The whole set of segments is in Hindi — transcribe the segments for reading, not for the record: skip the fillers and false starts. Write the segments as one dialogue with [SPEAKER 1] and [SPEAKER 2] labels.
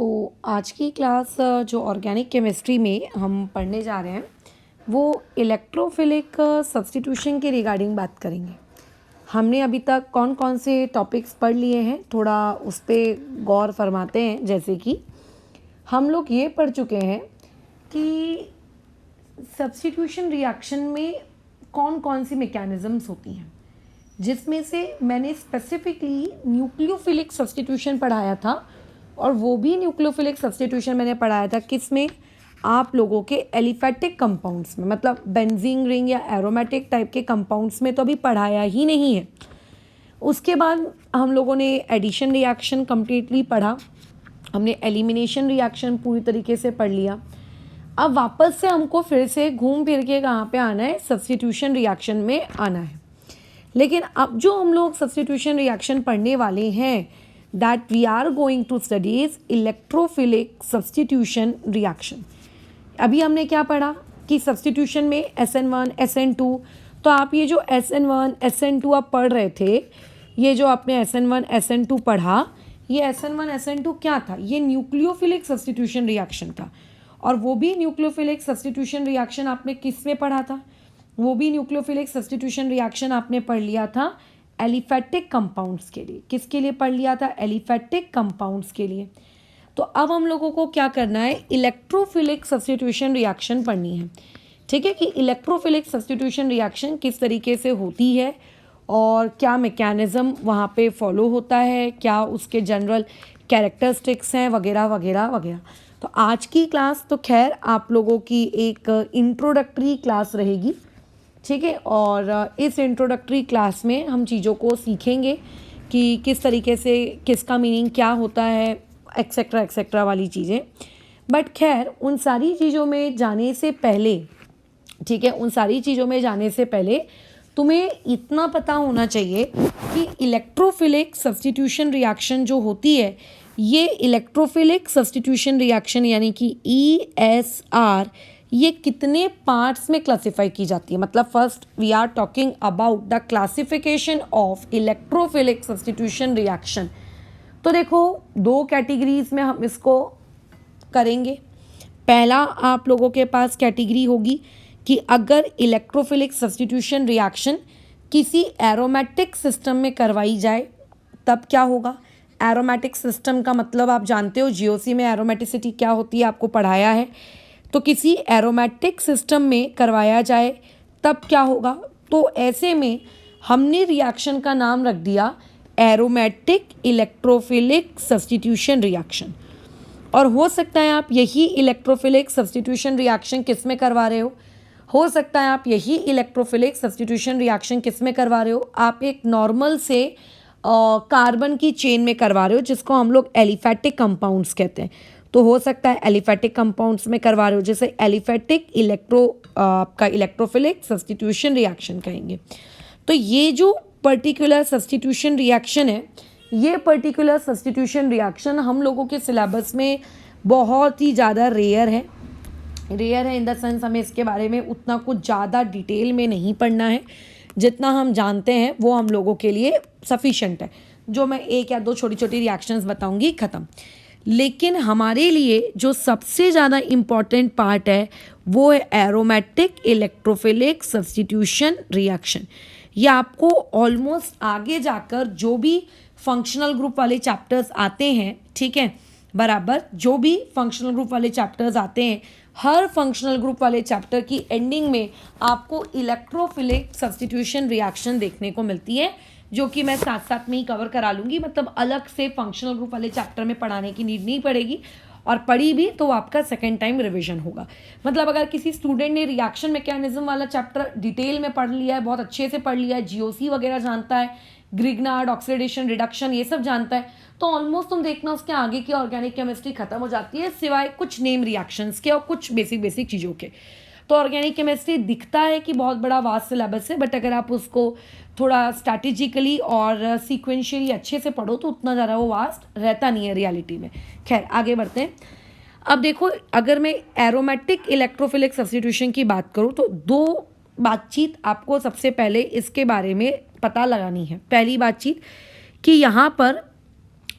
[SPEAKER 1] तो आज की क्लास जो ऑर्गेनिक केमिस्ट्री में हम पढ़ने जा रहे हैं वो इलेक्ट्रोफिलिक सब्स्टिट्यूशन के रिगार्डिंग बात करेंगे। हमने अभी तक कौन कौन से टॉपिक्स पढ़ लिए हैं, थोड़ा उस पर गौर फरमाते हैं। जैसे कि हम लोग ये पढ़ चुके हैं कि सब्स्टिट्यूशन रिएक्शन में कौन कौन सी मैकेनिज़म्स होती हैं, जिसमें से मैंने स्पेसिफिकली न्यूक्लियोफिलिक सब्स्टिट्यूशन पढ़ाया था। और वो भी न्यूक्लियोफिलिक सब्स्टिट्यूशन मैंने पढ़ाया था किसमें, आप लोगों के एलिफेटिक कंपाउंड्स में, मतलब बेंजीन रिंग या एरोमेटिक टाइप के कंपाउंड्स में तो अभी पढ़ाया ही नहीं है। उसके बाद हम लोगों ने एडिशन रिएक्शन कम्प्लीटली पढ़ा, हमने एलिमिनेशन रिएक्शन पूरी तरीके से पढ़ लिया। अब वापस से हमको फिर से घूम फिर के कहाँ पे आना है, सब्स्टिट्यूशन रिएक्शन में आना है। लेकिन अब जो हम लोग सब्स्टिट्यूशन रिएक्शन पढ़ने वाले हैं, that we are going to study is electrophilic substitution reaction। अभी हमने क्या पढ़ा कि सब्स्टिट्यूशन में SN1 SN2, तो आप ये जो SN1 SN2 आप पढ़ रहे थे, ये जो आपने SN1 SN2 पढ़ा, ये SN1 SN2 क्या था, ये न्यूक्लियोफिलिक सब्स्टिट्यूशन रिएक्शन था। और वो भी न्यूक्लियोफिलिक सब्स्टिट्यूशन रिएक्शन आपने किस में पढ़ा था, वो भी न्यूक्लियोफिलिक सब्स्टिट्यूशन रिएक्शन आपने पढ़ लिया था एलिफेटिक कंपाउंड्स के लिए। किसके लिए पढ़ लिया था, एलिफेटिक कंपाउंड्स के लिए। तो अब हम लोगों को क्या करना है, इलेक्ट्रोफिलिक सब्स्टिट्यूशन रिएक्शन पढ़नी है। ठीक है, कि इलेक्ट्रोफिलिक सब्स्टिट्यूशन रिएक्शन किस तरीके से होती है और क्या मैकेनिज़्म वहाँ पे फॉलो होता है, क्या उसके जनरल कैरेक्टरिस्टिक्स हैं, वगैरह वगैरह वगैरह। तो आज की क्लास तो खैर आप लोगों की एक इंट्रोडक्टरी क्लास रहेगी। ठीक है, और इस इंट्रोडक्टरी क्लास में हम चीज़ों को सीखेंगे कि किस तरीके से किसका मीनिंग क्या होता है, एक्सेट्रा एक्सेट्रा वाली चीज़ें। बट खैर उन सारी चीज़ों में जाने से पहले, ठीक है, उन सारी चीज़ों में जाने से पहले तुम्हें इतना पता होना चाहिए कि इलेक्ट्रोफिलिक सब्स्टिट्यूशन रिएक्शन जो होती है, ये इलेक्ट्रोफिलिक सब्स्टिट्यूशन रिएक्शन यानी कि ESR, ये कितने पार्ट्स में क्लासिफाई की जाती है। मतलब first we are talking about the classification of electrophilic substitution reaction. तो देखो दो कैटेगरीज में हम इसको करेंगे। पहला आप लोगों के पास कैटेगरी होगी कि अगर इलेक्ट्रोफिलिक सब्स्टिट्यूशन रिएक्शन किसी एरोमेटिक सिस्टम में करवाई जाए तब क्या होगा। एरोमेटिक सिस्टम का मतलब आप जानते हो, जीओसी में एरोमेटिसिटी क्या होती है आपको पढ़ाया है। तो किसी एरोमेटिक सिस्टम में करवाया जाए तब क्या होगा। तो ऐसे में हमने रिएक्शन का नाम रख दिया एरोमेटिक इलेक्ट्रोफिलिक सब्स्टिट्यूशन रिएक्शन। और हो सकता है आप यही इलेक्ट्रोफिलिक सब्स्टिट्यूशन रिएक्शन किस में करवा रहे हो सकता है आप यही इलेक्ट्रोफिलिक सब्स्टिट्यूशन रिएक्शन किस में करवा रहे हो, आप एक नॉर्मल से कार्बन की चेन में करवा रहे हो, जिसको हम लोग एलिफेटिक कंपाउंड्स कहते हैं। तो हो सकता है एलिफेटिक कंपाउंड्स में करवा रहे हो, जैसे एलिफेटिक आपका इलेक्ट्रोफिलिक सब्स्टिट्यूशन रिएक्शन कहेंगे। तो ये जो पर्टिकुलर सब्स्टिट्यूशन रिएक्शन है, ये पर्टिकुलर सब्स्टिट्यूशन रिएक्शन हम लोगों के सिलेबस में बहुत ही ज़्यादा रेयर है इन द सेंस हमें इसके बारे में उतना कुछ ज़्यादा डिटेल में नहीं पढ़ना है। जितना हम जानते हैं वो हम लोगों के लिए सफिशेंट है। जो मैं एक या दो छोटी छोटी रिएक्शंस बताऊंगी, ख़त्म। लेकिन हमारे लिए जो सबसे ज़्यादा इम्पॉर्टेंट पार्ट है वो है एरोमेटिक इलेक्ट्रोफिलिक सब्स्टिट्यूशन रिएक्शन। ये आपको ऑलमोस्ट आगे जाकर जो भी फंक्शनल ग्रुप वाले चैप्टर्स आते हैं, ठीक है, बराबर, जो भी फंक्शनल ग्रुप वाले चैप्टर्स आते हैं, हर फंक्शनल ग्रुप वाले चैप्टर की एंडिंग में आपको इलेक्ट्रोफिलिक सब्स्टिट्यूशन रिएक्शन देखने को मिलती है, जो कि मैं साथ साथ में ही कवर करा लूँगी। मतलब अलग से फंक्शनल ग्रुप वाले चैप्टर में पढ़ाने की नीड नहीं पड़ेगी, और पढ़ी भी तो आपका सेकेंड टाइम रिवीजन होगा। मतलब अगर किसी स्टूडेंट ने रिएक्शन मैकेनिज्म वाला चैप्टर डिटेल में पढ़ लिया है, बहुत अच्छे से पढ़ लिया है, जीओसी वगैरह जानता है, ग्रिग्नार्ड, ऑक्सीडेशन, रिडक्शन, ये सब जानता है, तो ऑलमोस्ट तुम देखना उसके आगे की ऑर्गेनिक केमिस्ट्री खत्म हो जाती है, सिवाय कुछ नेम रिएक्शंस के और कुछ बेसिक चीज़ों के। तो ऑर्गेनिक केमिस्ट्री दिखता है कि बहुत बड़ा वास्ट सिलेबस है, बट अगर आप उसको थोड़ा स्ट्रैटेजिकली और सीक्वेंशियली अच्छे से पढ़ो तो उतना ज़्यादा वो वास्ट रहता नहीं है रियलिटी में। खैर आगे बढ़ते हैं। अब देखो, अगर मैं एरोमेटिक इलेक्ट्रोफिलिक सब्स्टिट्यूशन की बात करूँ तो दो बातचीत आपको सबसे पहले इसके बारे में पता लगानी है। पहली बातचीत कि यहाँ पर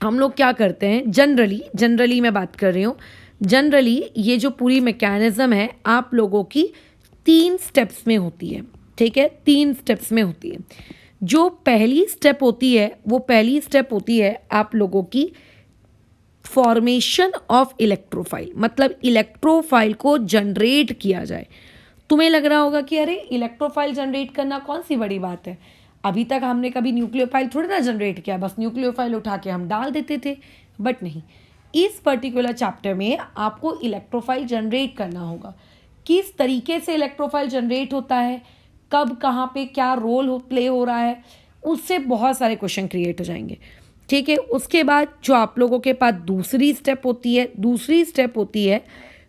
[SPEAKER 1] हम लोग क्या करते हैं, जनरली मैं बात कर रही हूँ, जनरली ये जो पूरी मैकेनिज्म है आप लोगों की 3 स्टेप्स में होती है, ठीक है, 3 स्टेप्स में होती है। जो पहली स्टेप होती है वो पहली स्टेप होती है आप लोगों की फॉर्मेशन ऑफ इलेक्ट्रोफाइल, मतलब इलेक्ट्रोफाइल को जनरेट किया जाए। तुम्हें लग रहा होगा कि अरे इलेक्ट्रोफाइल जनरेट करना कौन सी बड़ी बात है, अभी तक हमने कभी न्यूक्लियोफाइल थोड़ी ना जनरेट किया, बस न्यूक्लियोफाइल उठा के हम डाल देते थे। बट नहीं, इस पर्टिकुलर चैप्टर में आपको इलेक्ट्रोफाइल जनरेट करना होगा। किस तरीके से इलेक्ट्रोफाइल जनरेट होता है, कब कहाँ पे क्या रोल प्ले हो रहा है, उससे बहुत सारे क्वेश्चन क्रिएट हो जाएंगे, ठीक है। उसके बाद जो आप लोगों के पास दूसरी स्टेप होती है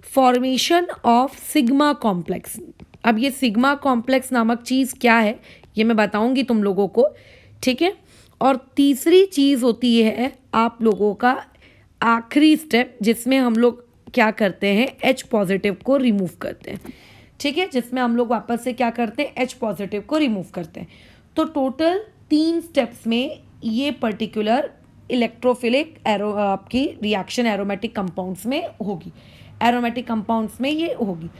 [SPEAKER 1] फॉर्मेशन ऑफ सिग्मा कॉम्प्लेक्स। अब ये सिग्मा कॉम्प्लेक्स नामक चीज़ क्या है ये मैं बताऊंगी तुम लोगों को, ठीक है। और तीसरी चीज़ होती है आप लोगों का आखिरी स्टेप, जिसमें हम लोग क्या करते हैं, H पॉजिटिव को रिमूव करते हैं, ठीक है, जिसमें हम लोग वापस से क्या करते हैं, H पॉजिटिव को रिमूव करते हैं। तो टोटल 3 स्टेप्स में ये पर्टिकुलर इलेक्ट्रोफिलिक आपकी रिएक्शन एरोमेटिक कंपाउंड्स में होगी, एरोमेटिक कंपाउंड्स में ये होगी।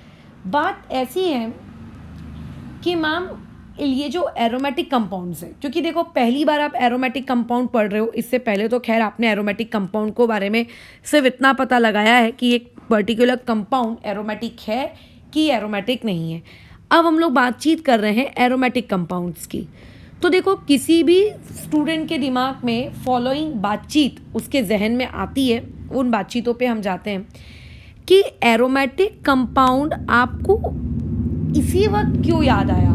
[SPEAKER 1] बात ऐसी है कि मैम ये जो एरोमेटिक कंपाउंड्स है, क्योंकि देखो पहली बार आप एरोमेटिक कंपाउंड पढ़ रहे हो, इससे पहले तो खैर आपने एरोमेटिक कंपाउंड को बारे में सिर्फ इतना पता लगाया है कि एक पर्टिकुलर कंपाउंड एरोमेटिक है कि एरोमेटिक नहीं है। अब हम लोग बातचीत कर रहे हैं एरोमेटिक कंपाउंड्स की। तो देखो किसी भी स्टूडेंट के दिमाग में फॉलोइंग बातचीत उसके जहन में आती है, उन बातचीतों पे हम जाते हैं कि एरोमेटिक कंपाउंड आपको इसी वक्त क्यों याद आया।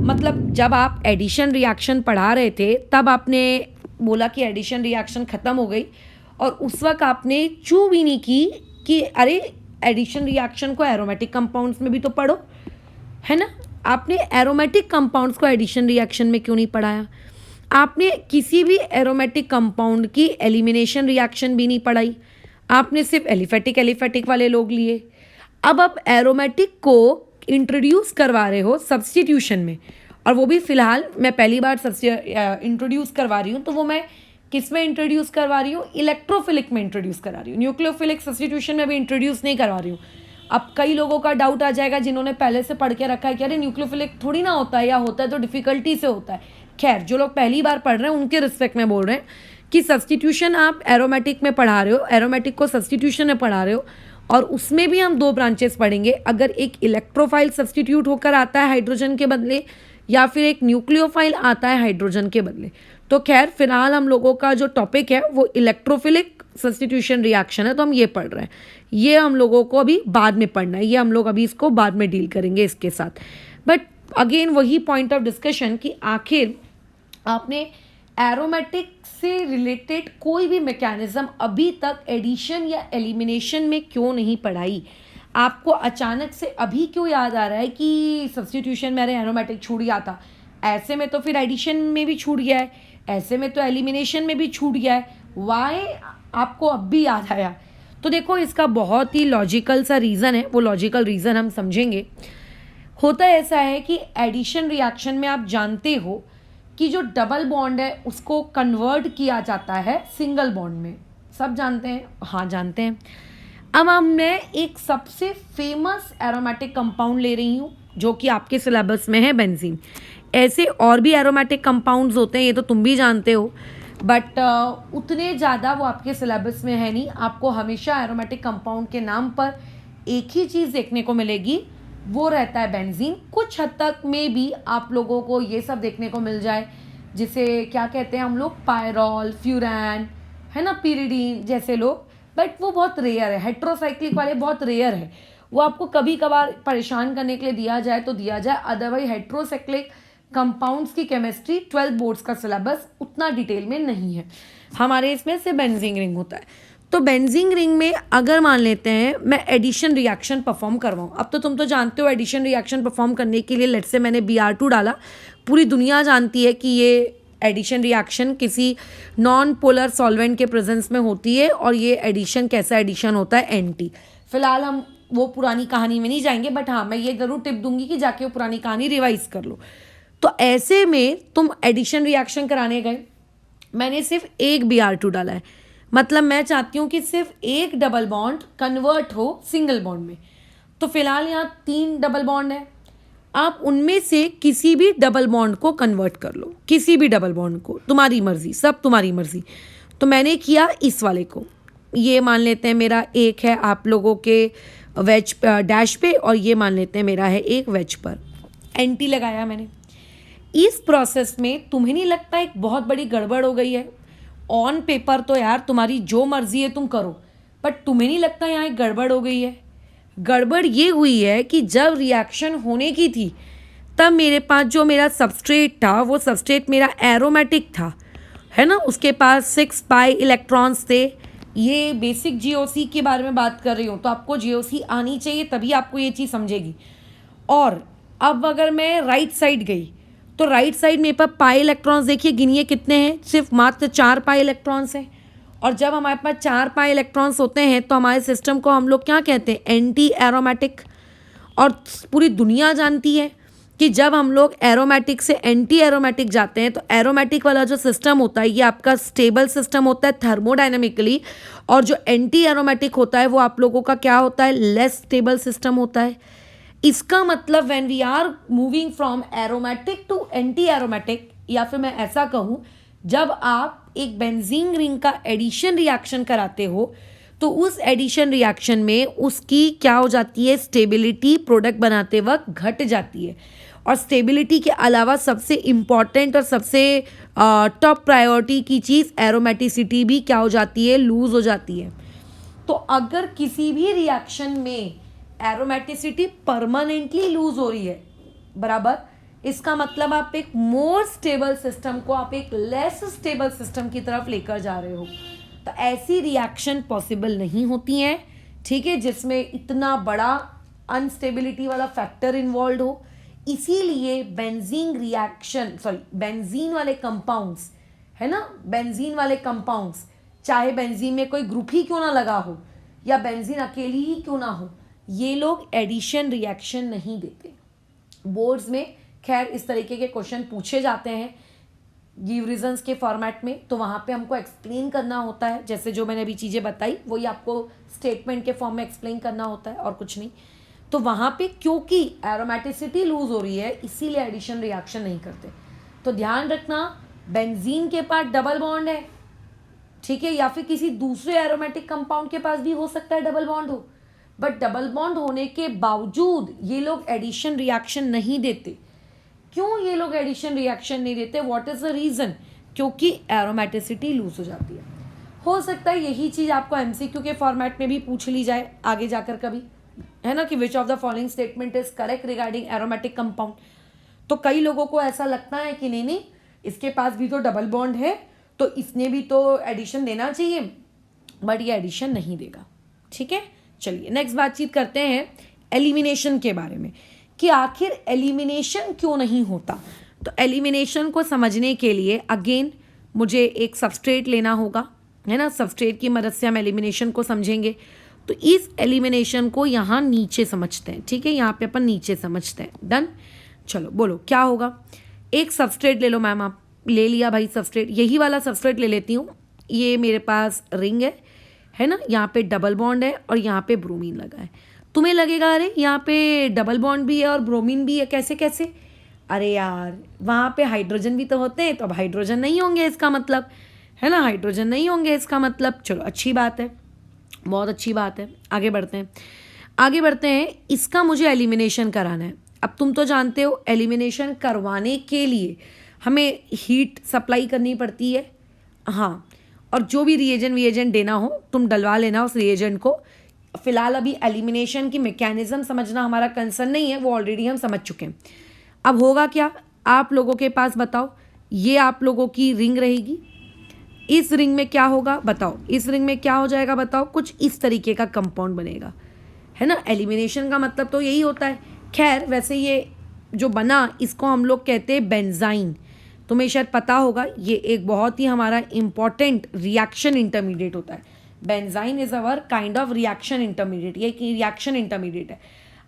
[SPEAKER 1] मतलब जब आप एडिशन रिएक्शन पढ़ा रहे थे तब आपने बोला कि एडिशन रिएक्शन ख़त्म हो गई, और उस वक्त आपने चू भी नहीं की कि अरे एडिशन रिएक्शन को एरोमेटिक कंपाउंड्स में भी तो पढ़ो, है ना। आपने एरोमेटिक कंपाउंड्स को एडिशन रिएक्शन में क्यों नहीं पढ़ाया। आपने किसी भी एरोमेटिक कंपाउंड की एलिमिनेशन रिएक्शन भी नहीं पढ़ाई, आपने सिर्फ एलिफेटिक वाले लोग लिए। अब आप एरोमेटिक को इंट्रोड्यूस करवा रहे हो सब्स्टिट्यूशन में, और वो भी फ़िलहाल मैं पहली बार इंट्रोड्यूस करवा रही हूँ, तो वो मैं किस में इंट्रोड्यूस करवा रही हूँ, इलेक्ट्रोफिलिक में इंट्रोड्यूस करा रही हूँ, न्यूक्लियोफिलिक सब्स्टिट्यूशन में भी इंट्रोड्यूस नहीं करवा रही हूँ। अब कई लोगों का डाउट आ जाएगा जिन्होंने पहले से पढ़ के रखा है कि अरे न्यूक्लियोफिलिक थोड़ी ना होता है, या होता है तो डिफ़िकल्टी से होता है। खैर जो लोग पहली बार पढ़ रहे हैं उनके रिस्पेक्ट में बोल रहे हैं कि सब्स्टिट्यूशन आप एरोमेटिक में पढ़ा रहे हो, एरोमेटिक को सब्स्टिट्यूशन में पढ़ा रहे हो, और उसमें भी हम 2 ब्रांचेस पढ़ेंगे। अगर एक इलेक्ट्रोफाइल सब्स्टिट्यूट होकर आता है हाइड्रोजन के बदले, या फिर एक न्यूक्लियोफाइल आता है हाइड्रोजन के बदले। तो खैर फिलहाल हम लोगों का जो टॉपिक है वो इलेक्ट्रोफिलिक सब्स्टिट्यूशन रिएक्शन है, तो हम ये पढ़ रहे हैं। ये हम लोगों को अभी बाद में पढ़ना है, ये हम लोग अभी इसको बाद में डील करेंगे इसके साथ। बट अगेन वही पॉइंट ऑफ डिस्कशन कि आखिर आपने एरोमेटिक से रिलेटेड कोई भी मैकेनिज्म अभी तक एडिशन या एलिमिनेशन में क्यों नहीं पढ़ाई। आपको अचानक से अभी क्यों याद आ रहा है कि सब्स्टिट्यूशन में अरे एरोमेटिक छूट गया था, ऐसे में तो फिर एडिशन में भी छूट गया है, ऐसे में तो एलिमिनेशन में भी छूट गया है, वाई आपको अब भी याद आया। तो देखो इसका बहुत ही लॉजिकल सा रीज़न है, वो लॉजिकल रीज़न हम समझेंगे। होता ऐसा है कि एडिशन रिएक्शन में आप जानते हो कि जो डबल बॉन्ड है उसको कन्वर्ट किया जाता है सिंगल बॉन्ड में, सब जानते हैं, हाँ जानते हैं। अब मैं एक सबसे फेमस एरोमेटिक कंपाउंड ले रही हूँ जो कि आपके सिलेबस में है, बेंजीन। ऐसे और भी एरोमेटिक कंपाउंड्स होते हैं, ये तो तुम भी जानते हो, बट उतने ज़्यादा वो आपके सिलेबस में है नहीं। आपको हमेशा एरोमेटिक कंपाउंड के नाम पर एक ही चीज़ देखने को मिलेगी, वो रहता है बेंजीन। कुछ हद तक में भी आप लोगों को ये सब देखने को मिल जाए, जिसे क्या कहते हैं हम लोग, पायरॉल, फ्यूरैन, है ना, पिरिडीन जैसे लोग, बट वो बहुत रेयर है। हेट्रोसाइक्लिक वाले बहुत रेयर है, वो आपको कभी कभार परेशान करने के लिए दिया जाए तो दिया जाए, अदरवाइज हेट्रोसाइक्लिक कंपाउंड्स की केमिस्ट्री 12 बोर्ड्स का सिलेबस उतना डिटेल में नहीं है। हमारे इसमें से बेंजीन रिंग होता है। तो बेंजीन रिंग में अगर मान लेते हैं मैं एडिशन रिएक्शन परफॉर्म करवाऊँ, अब तो तुम तो जानते हो एडिशन रिएक्शन परफॉर्म करने के लिए लेट से मैंने Br2 डाला, पूरी दुनिया जानती है कि ये एडिशन रिएक्शन किसी नॉन पोलर सॉल्वेंट के प्रेजेंस में होती है, और ये एडिशन कैसा एडिशन होता है, एंटी। फिलहाल हम वो पुरानी कहानी में नहीं जाएंगे, बट हाँ मैं ये ज़रूर टिप दूंगी कि जाके वो पुरानी कहानी रिवाइज कर लो। तो ऐसे में तुम एडिशन रिएक्शन कराने गए, मैंने सिर्फ एक Br2 डाला है, मतलब मैं चाहती हूँ कि सिर्फ एक डबल बॉन्ड कन्वर्ट हो सिंगल बॉन्ड में। तो फिलहाल यहाँ 3 डबल बॉन्ड है, आप उनमें से किसी भी डबल बॉन्ड को कन्वर्ट कर लो, किसी भी डबल बॉन्ड को, तुम्हारी मर्जी, सब तुम्हारी मर्जी। तो मैंने किया इस वाले को, ये मान लेते हैं मेरा एक है आप लोगों के वेज डैश पे, और ये मान लेते हैं मेरा है एक वेज पर। एंटी लगाया मैंने। इस प्रोसेस में तुम्हें नहीं लगता एक बहुत बड़ी गड़बड़ हो गई है? ऑन पेपर तो यार तुम्हारी जो मर्जी है तुम करो, बट तुम्हें नहीं लगता यहाँ एक गड़बड़ हो गई है? गड़बड़ ये हुई है कि जब रिएक्शन होने की थी तब मेरे पास जो मेरा सबस्ट्रेट था वो सबस्ट्रेट मेरा एरोमेटिक था, है ना, उसके पास 6 पाई इलेक्ट्रॉन्स थे। ये बेसिक जीओसी के बारे में बात कर रही हूँ, तो आपको जीओसी आनी चाहिए तभी आपको ये चीज़ समझेगी। और अब अगर मैं राइट साइड गई तो राइट साइड मेरे पास पाई इलेक्ट्रॉन्स देखिए, गिनिए कितने हैं, सिर्फ मात्र 4 पाई इलेक्ट्रॉन्स हैं। और जब हमारे पास 4 पाई इलेक्ट्रॉन्स होते हैं तो हमारे सिस्टम को हम लोग क्या कहते हैं? Anti aromatic. और पूरी दुनिया जानती है कि जब हम लोग एरोमेटिक से एंटी एरोमेटिक जाते हैं तो एरोमेटिक वाला जो सिस्टम होता है ये आपका स्टेबल सिस्टम होता है थर्मोडाइनमिकली, और जो एंटी एरोमेटिक होता है वो आप लोगों का क्या होता है? लेस स्टेबल सिस्टम होता है। इसका मतलब when we are moving from aromatic to anti aromatic, या फिर मैं ऐसा कहूँ, जब आप एक बेंजीन रिंग का एडिशन रिएक्शन कराते हो तो उस एडिशन रिएक्शन में उसकी क्या हो जाती है? स्टेबिलिटी प्रोडक्ट बनाते वक्त घट जाती है। और स्टेबिलिटी के अलावा सबसे इम्पॉर्टेंट और सबसे टॉप प्रायोरिटी की चीज़ एरोमेटिसिटी भी क्या हो जाती है? लूज हो जाती है। तो अगर किसी भी रिएक्शन में एरोमेटिसिटी परमानेंटली लूज हो रही है, बराबर, इसका मतलब आप एक मोर स्टेबल सिस्टम को आप एक लेस स्टेबल सिस्टम की तरफ लेकर जा रहे हो। तो ऐसी रिएक्शन पॉसिबल नहीं होती हैं, ठीक है, जिसमें इतना बड़ा अनस्टेबिलिटी वाला फैक्टर इन्वॉल्व हो। इसीलिए बेंजीन रिएक्शन, बेंजीन वाले कंपाउंड्स, है ना, बेंजीन वाले कंपाउंड्स, चाहे बेंजीन में कोई ग्रुप ही क्यों ना लगा हो या बेंजीन अकेली ही क्यों ना हो, ये लोग एडिशन रिएक्शन नहीं देते। बोर्ड्स में खैर इस तरीके के क्वेश्चन पूछे जाते हैं गिव रीजंस के फॉर्मेट में, तो वहाँ पे हमको एक्सप्लेन करना होता है, जैसे जो मैंने अभी चीज़ें बताई वही आपको स्टेटमेंट के फॉर्म में एक्सप्लेन करना होता है और कुछ नहीं। तो वहाँ पे क्योंकि एरोमेटिसिटी लूज हो रही है इसीलिए एडिशन रिएक्शन नहीं करते। तो ध्यान रखना, बेंजीन के पास डबल बॉन्ड है, ठीक है, या फिर किसी दूसरे एरोमेटिक कंपाउंड के पास भी हो सकता है डबल बॉन्ड हो, बट डबल बॉन्ड होने के बावजूद ये लोग एडिशन रिएक्शन नहीं देते। क्यों ये लोग एडिशन रिएक्शन नहीं देते? What is the reason? क्योंकि एरोमेटिसिटी लूज हो जाती है। हो सकता है यही चीज़ आपको एमसीक्यू के फॉर्मेट में भी पूछ ली जाए आगे जाकर कभी, है ना, कि which of the following statement is correct regarding aromatic compound. तो कई लोगों को ऐसा लगता है कि नहीं नहीं, इसके पास भी तो डबल बॉन्ड है तो इसने भी तो एडिशन देना चाहिए, बट ये एडिशन नहीं देगा, ठीक है। चलिए नेक्स्ट बातचीत करते हैं एलिमिनेशन के बारे में, कि आखिर एलिमिनेशन क्यों नहीं होता। तो एलिमिनेशन को समझने के लिए अगेन मुझे एक सबस्ट्रेट लेना होगा, है ना, सबस्ट्रेट की मदद से हम एलिमिनेशन को समझेंगे। तो इस एलिमिनेशन को यहाँ नीचे समझते हैं, ठीक है, यहाँ पे अपन नीचे समझते हैं। डन, चलो बोलो क्या होगा। एक सबस्ट्रेट ले लो मैम, आप ले लिया भाई सबस्ट्रेट, यही वाला सबस्ट्रेट ले लेती हूँ। ये मेरे पास रिंग है ना, यहाँ पे डबल बॉन्ड है और यहाँ पे ब्रोमीन लगा है। तुम्हें लगेगा अरे यहाँ पे डबल बॉन्ड भी है और ब्रोमीन भी है, कैसे कैसे? अरे यार वहाँ पे हाइड्रोजन भी तो होते हैं, तो अब हाइड्रोजन नहीं होंगे इसका मतलब, है ना, हाइड्रोजन नहीं होंगे इसका मतलब। चलो अच्छी बात है, बहुत अच्छी बात है, आगे बढ़ते हैं, आगे बढ़ते हैं। इसका मुझे एलिमिनेशन कराना है। अब तुम तो जानते हो एलिमिनेशन करवाने के लिए हमें हीट सप्लाई करनी पड़ती है, हाँ, और जो भी रिएजेंट देना हो तुम डलवा लेना उस रिएजेंट को। फिलहाल अभी एलिमिनेशन की मैकेनिज्म समझना हमारा कंसर्न नहीं है, वो ऑलरेडी हम समझ चुके हैं। अब होगा क्या, आप लोगों के पास बताओ, ये आप लोगों की रिंग रहेगी, इस रिंग में क्या होगा बताओ, इस रिंग में क्या हो जाएगा बताओ, कुछ इस तरीके का कंपाउंड बनेगा, है ना। एलिमिनेशन का मतलब तो यही होता है। खैर वैसे ये जो बना इसको हम लोग कहते हैं बेंजाइन, तुम्हें शायद पता होगा, ये एक बहुत ही हमारा इम्पॉर्टेंट रिएक्शन इंटरमीडिएट होता है। Benzene is our kind of reaction intermediate, ये एक रिएक्शन इंटरमीडिएट है।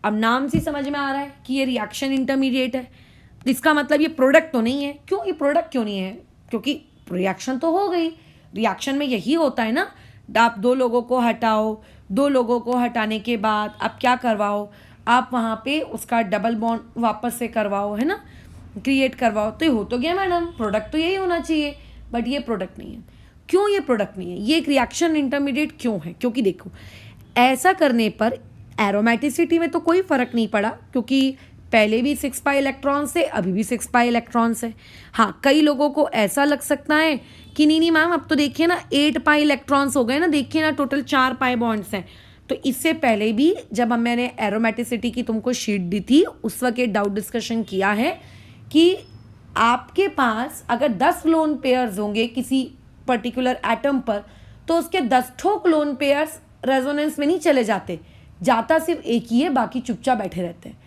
[SPEAKER 1] अब नाम से समझ में आ रहा है कि ये रिएक्शन इंटरमीडिएट है, इसका मतलब ये प्रोडक्ट तो नहीं है। क्यों ये प्रोडक्ट क्यों नहीं है? क्योंकि रिएक्शन तो हो गई, रिएक्शन में यही होता है ना, आप दो लोगों को हटाओ, दो लोगों को हटाने के बाद आप क्या करवाओ, आप वहाँ पे उसका डबल बॉन्ड वापस से करवाओ, है ना, क्रिएट करवाओ, तो ये हो तो गया मैडम, प्रोडक्ट तो यही होना चाहिए, बट ये प्रोडक्ट नहीं है। क्यों ये प्रोडक्ट नहीं है? ये एक रिएक्शन इंटरमीडिएट क्यों है? क्योंकि देखो, ऐसा करने पर एरोमेटिसिटी में तो कोई फ़र्क नहीं पड़ा, क्योंकि पहले भी 6 पाई इलेक्ट्रॉन्स थे, अभी भी 6 पाई इलेक्ट्रॉन्स है। हाँ, कई लोगों को ऐसा लग सकता है कि नहीं नहीं मैम, अब तो देखिए ना 8 पाई इलेक्ट्रॉन्स हो गए ना, देखिए ना टोटल 4 पाई बॉन्ड्स हैं। तो इससे पहले भी जब मैंने एरोमेटिसिटी की तुमको शीट दी थी, उस वक्त ये डाउट डिस्कशन किया है कि आपके पास अगर 10 लोन पेयर्स होंगे किसी पर्टिकुलर एटम पर, तो उसके 10 ठोक लोन पेयर्स रेजोनेंस में नहीं चले जाते, जाता सिर्फ एक ही है, बाकी चुपचाप बैठे रहते हैं।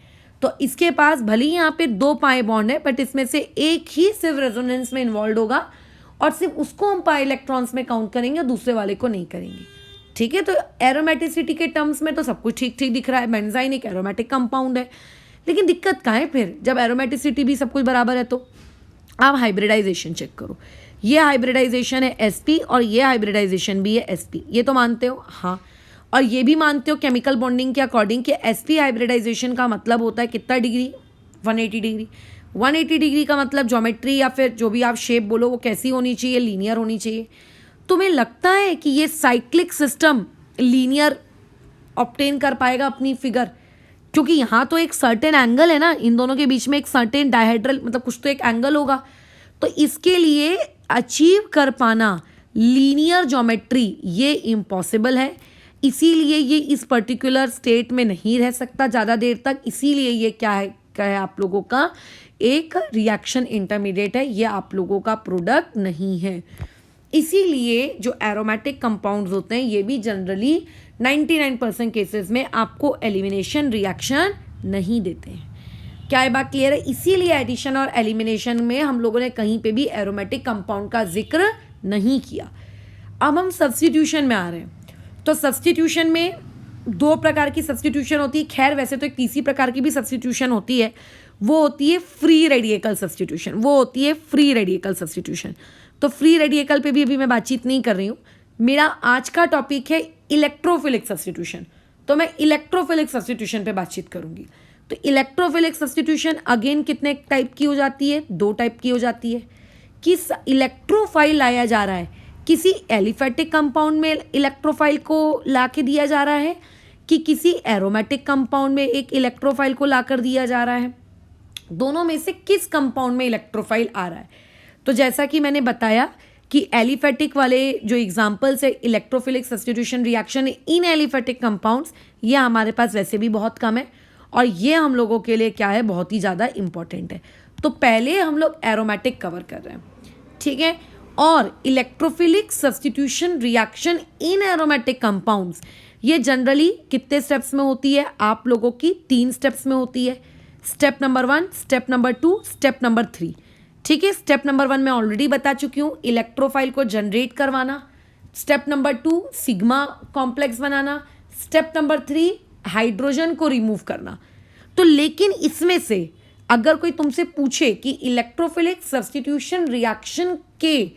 [SPEAKER 1] तो इसके पास भले ही यहाँ पे 2 पाई बॉन्ड है, बट इसमें से एक ही सिर्फ रेजोनेंस में इन्वॉल्व होगा, और सिर्फ उसको हम पाई इलेक्ट्रॉन्स में काउंट करेंगे, दूसरे वाले को नहीं करेंगे। ठीक है, तो एरोमेटिसिटी के टर्म्स में तो सब कुछ ठीक ठीक दिख रहा है, बेंजाइन एक एरोमेटिक कंपाउंड है। लेकिन दिक्कत कहाँ है फिर, जब एरोमेटिसिटी भी सब कुछ बराबर है तो आप हाइब्रिडाइजेशन चेक करो। ये हाइब्रिडाइजेशन है sp और ये हाइब्रिडाइजेशन भी है sp, ये तो मानते हो? हाँ। और ये भी मानते हो केमिकल बॉन्डिंग के अकॉर्डिंग कि sp हाइब्रिडाइजेशन का मतलब होता है कितना डिग्री? 180 डिग्री। 180 डिग्री का मतलब ज्योमेट्री या फिर जो भी आप शेप बोलो वो कैसी होनी चाहिए? लीनियर होनी चाहिए। तुम्हें लगता है कि ये साइक्लिक सिस्टम लीनियर ऑब्टेन कर पाएगा अपनी फिगर? क्योंकि यहाँ तो एक सर्टेन एंगल है ना, इन दोनों के बीच में एक सर्टेन डायहेड्रल मतलब कुछ तो एक एंगल होगा, तो इसके लिए अचीव कर पाना लीनियर ज्योमेट्री ये इम्पॉसिबल है। इसीलिए ये इस पर्टिकुलर स्टेट में नहीं रह सकता ज़्यादा देर तक, इसीलिए ये क्या है आप लोगों का एक रिएक्शन इंटरमीडिएट है, ये आप लोगों का प्रोडक्ट नहीं है। इसीलिए जो एरोमेटिक कंपाउंड्स होते हैं ये भी जनरली 99% केसेस में आपको एलिमिनेशन रिएक्शन नहीं देते हैं। क्या ये बात क्लियर है? इसीलिए एडिशन और एलिमिनेशन में हम लोगों ने कहीं पे भी एरोमेटिक कंपाउंड का जिक्र नहीं किया। अब हम सब्स्टिट्यूशन में आ रहे हैं। तो सब्स्टिट्यूशन में 2 प्रकार की सब्स्टिट्यूशन होती है, खैर वैसे तो एक तीसरी प्रकार की भी सब्स्टिट्यूशन होती है, वो होती है फ्री रेडिकल सब्स्टिट्यूशन। तो फ्री रेडिकल पे भी अभी मैं बातचीत नहीं कर रही हूँ। मेरा आज का टॉपिक है इलेक्ट्रोफिलिक सब्स्टिट्यूशन, तो मैं इलेक्ट्रोफिलिक सब्स्टिट्यूशन पे बातचीत करूँगी। तो इलेक्ट्रोफिलिक सब्स्टिट्यूशन अगेन कितने टाइप की हो जाती है? 2 टाइप की हो जाती है। किस इलेक्ट्रोफाइल लाया जा रहा है, किसी एलिफेटिक कंपाउंड में इलेक्ट्रोफाइल को ला के दिया जा रहा है कि किसी एरोमेटिक कंपाउंड में एक इलेक्ट्रोफाइल को लाकर दिया जा रहा है, दोनों में से किस कंपाउंड में इलेक्ट्रोफाइल आ रहा है? तो जैसा कि मैंने बताया कि एलिफेटिक वाले जो एग्जाम्पल्स है electrophilic substitution reaction in aliphatic compounds, ये हमारे पास वैसे भी बहुत कम है और ये हम लोगों के लिए क्या है, बहुत ही ज़्यादा इंपॉर्टेंट है। तो पहले हम लोग एरोमेटिक कवर कर रहे हैं, ठीक है। और electrophilic substitution reaction in aromatic compounds ये जनरली कितने स्टेप्स में होती है? आप लोगों की 3 स्टेप्स में होती है। Step number 1, step number 2, step number 3, ठीक है। स्टेप नंबर 1 मैं ऑलरेडी बता चुकी हूँ, इलेक्ट्रोफाइल को जनरेट करवाना। स्टेप नंबर 2 सिग्मा कॉम्प्लेक्स बनाना। स्टेप नंबर 3 हाइड्रोजन को रिमूव करना। तो लेकिन इसमें से अगर कोई तुमसे पूछे कि इलेक्ट्रोफिलिक सब्स्टिट्यूशन रिएक्शन के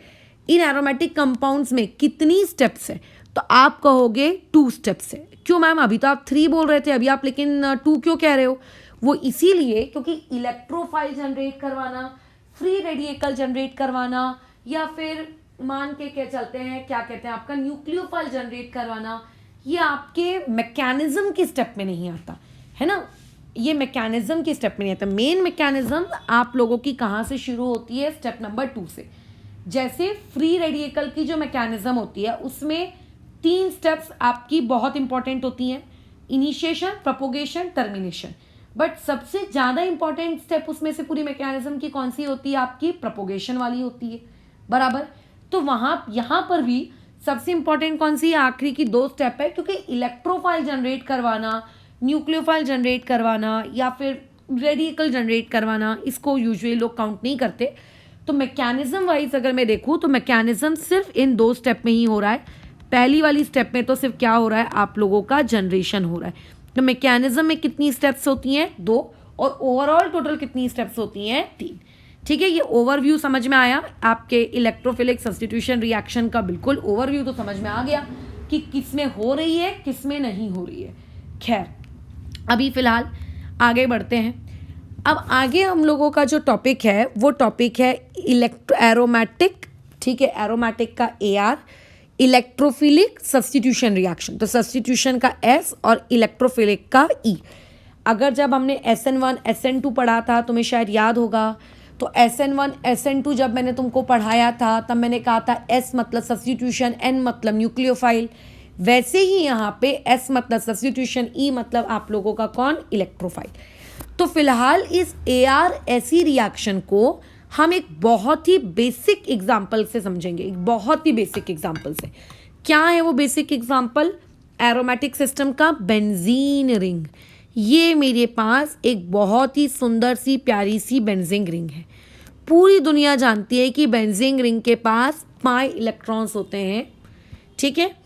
[SPEAKER 1] इन एरोमेटिक कंपाउंड्स में कितनी स्टेप्स है, तो आप कहोगे 2 स्टेप्स है। क्यों मैम, अभी तो आप 3 बोल रहे थे, अभी आप लेकिन 2 क्यों कह रहे हो? वो इसीलिए क्योंकि इलेक्ट्रोफाइल जनरेट करवाना, फ्री रेडिकल जनरेट करवाना, या फिर मान के क्या चलते हैं, क्या कहते हैं, आपका न्यूक्लियोफाइल जनरेट करवाना, ये आपके मैकेनिज्म के स्टेप में नहीं आता है ना। ये मैकेनिज्म के स्टेप में नहीं आता। मेन मैकेनिज्म आप लोगों की कहाँ से शुरू होती है? स्टेप नंबर 2 से। जैसे फ्री रेडिकल की जो मैकेनिज्म होती है उसमें 3 स्टेप्स आपकी बहुत इंपॉर्टेंट होती हैं, इनिशिएशन, प्रोपोगेशन, टर्मिनेशन। बट सबसे ज़्यादा इंपॉर्टेंट स्टेप उसमें से पूरी मैकेनिज्म की कौन सी होती है? आपकी प्रोपोगेशन वाली होती है, बराबर। तो वहाँ यहाँ पर भी सबसे इंपॉर्टेंट कौन सी है? आखिरी की 2 स्टेप है, क्योंकि इलेक्ट्रोफाइल जनरेट करवाना, न्यूक्लियोफाइल जनरेट करवाना या फिर रेडिकल जनरेट करवाना, इसको यूजुअली लोग काउंट नहीं करते। तो मैकेनिज्म वाइज अगर मैं देखूँ तो मैकेनिज्म सिर्फ इन 2 स्टेप में ही हो रहा है। पहली वाली स्टेप में तो सिर्फ क्या हो रहा है, आप लोगों का जनरेशन हो रहा है। तो मैकेनिज्म में कितनी स्टेप्स होती हैं? 2, और ओवरऑल टोटल कितनी स्टेप्स होती हैं? 3। ठीक है, ये ओवरव्यू समझ में आया आपके इलेक्ट्रोफिलिक सब्स्टिट्यूशन रिएक्शन का, बिल्कुल ओवरव्यू तो समझ में आ गया कि किस में हो रही है किस में नहीं हो रही है। खैर, अभी फिलहाल आगे बढ़ते हैं। अब आगे हम लोगों का जो टॉपिक है वो टॉपिक है एरोमेटिक, ठीक है, एरोमेटिक का AR, इलेक्ट्रोफिलिक सब्स्टिट्यूशन रिएक्शन। तो सब्स्टिट्यूशन का S और इलेक्ट्रोफिलिक का E। अगर जब हमने SN1 SN2 पढ़ा था तुम्हें शायद याद होगा, तो SN1 SN2 जब मैंने तुमको पढ़ाया था तब मैंने कहा था S मतलब सब्स्टिट्यूशन, N मतलब न्यूक्लियोफाइल। वैसे ही यहाँ पे S मतलब सब्स्टिट्यूशन, E मतलब आप लोगों का कौन, इलेक्ट्रोफाइल। तो फिलहाल इस AR ऐसी रिएक्शन को हम एक बहुत ही बेसिक एग्जाम्पल से समझेंगे, एक बहुत ही बेसिक एग्जाम्पल से। क्या है वो बेसिक एग्जाम्पल? एरोमेटिक सिस्टम का बेंजीन रिंग। ये मेरे पास एक बहुत ही सुंदर सी प्यारी सी बेंजीन रिंग है। पूरी दुनिया जानती है कि बेंजीन रिंग के पास पाई इलेक्ट्रॉन्स होते हैं, ठीक है।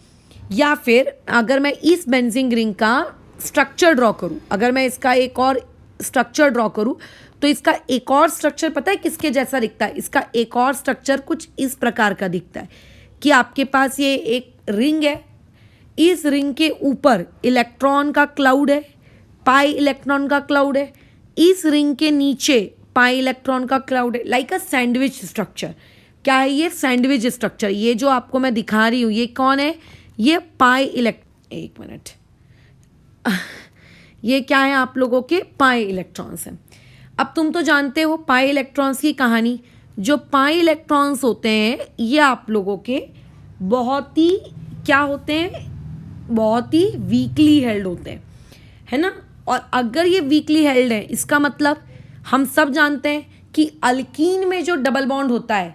[SPEAKER 1] या फिर अगर मैं इस बेंजीन रिंग का स्ट्रक्चर ड्रॉ करूं, अगर मैं इसका एक और स्ट्रक्चर ड्रॉ करूं तो इसका एक और स्ट्रक्चर पता है किसके जैसा दिखता है? इसका एक और स्ट्रक्चर कुछ इस प्रकार का दिखता है कि आपके पास ये एक रिंग है, इस रिंग के ऊपर इलेक्ट्रॉन का क्लाउड है, पाई इलेक्ट्रॉन का क्लाउड है, इस रिंग के नीचे पाई इलेक्ट्रॉन का क्लाउड है, लाइक अ सैंडविच स्ट्रक्चर। क्या है ये? Sandwich structure. ये जो आपको मैं दिखा रही हूँ ये कौन है? ये पाई एक मिनट ये क्या है? आप लोगों के पाई इलेक्ट्रॉन्स हैं। अब तुम तो जानते हो पाई इलेक्ट्रॉन्स की कहानी। जो पाई इलेक्ट्रॉन्स होते हैं ये आप लोगों के बहुत ही क्या होते हैं? बहुत ही वीकली हेल्ड होते हैं, है ना। और अगर ये वीकली हेल्ड है इसका मतलब हम सब जानते हैं कि अल्कीन में जो डबल बॉन्ड होता है,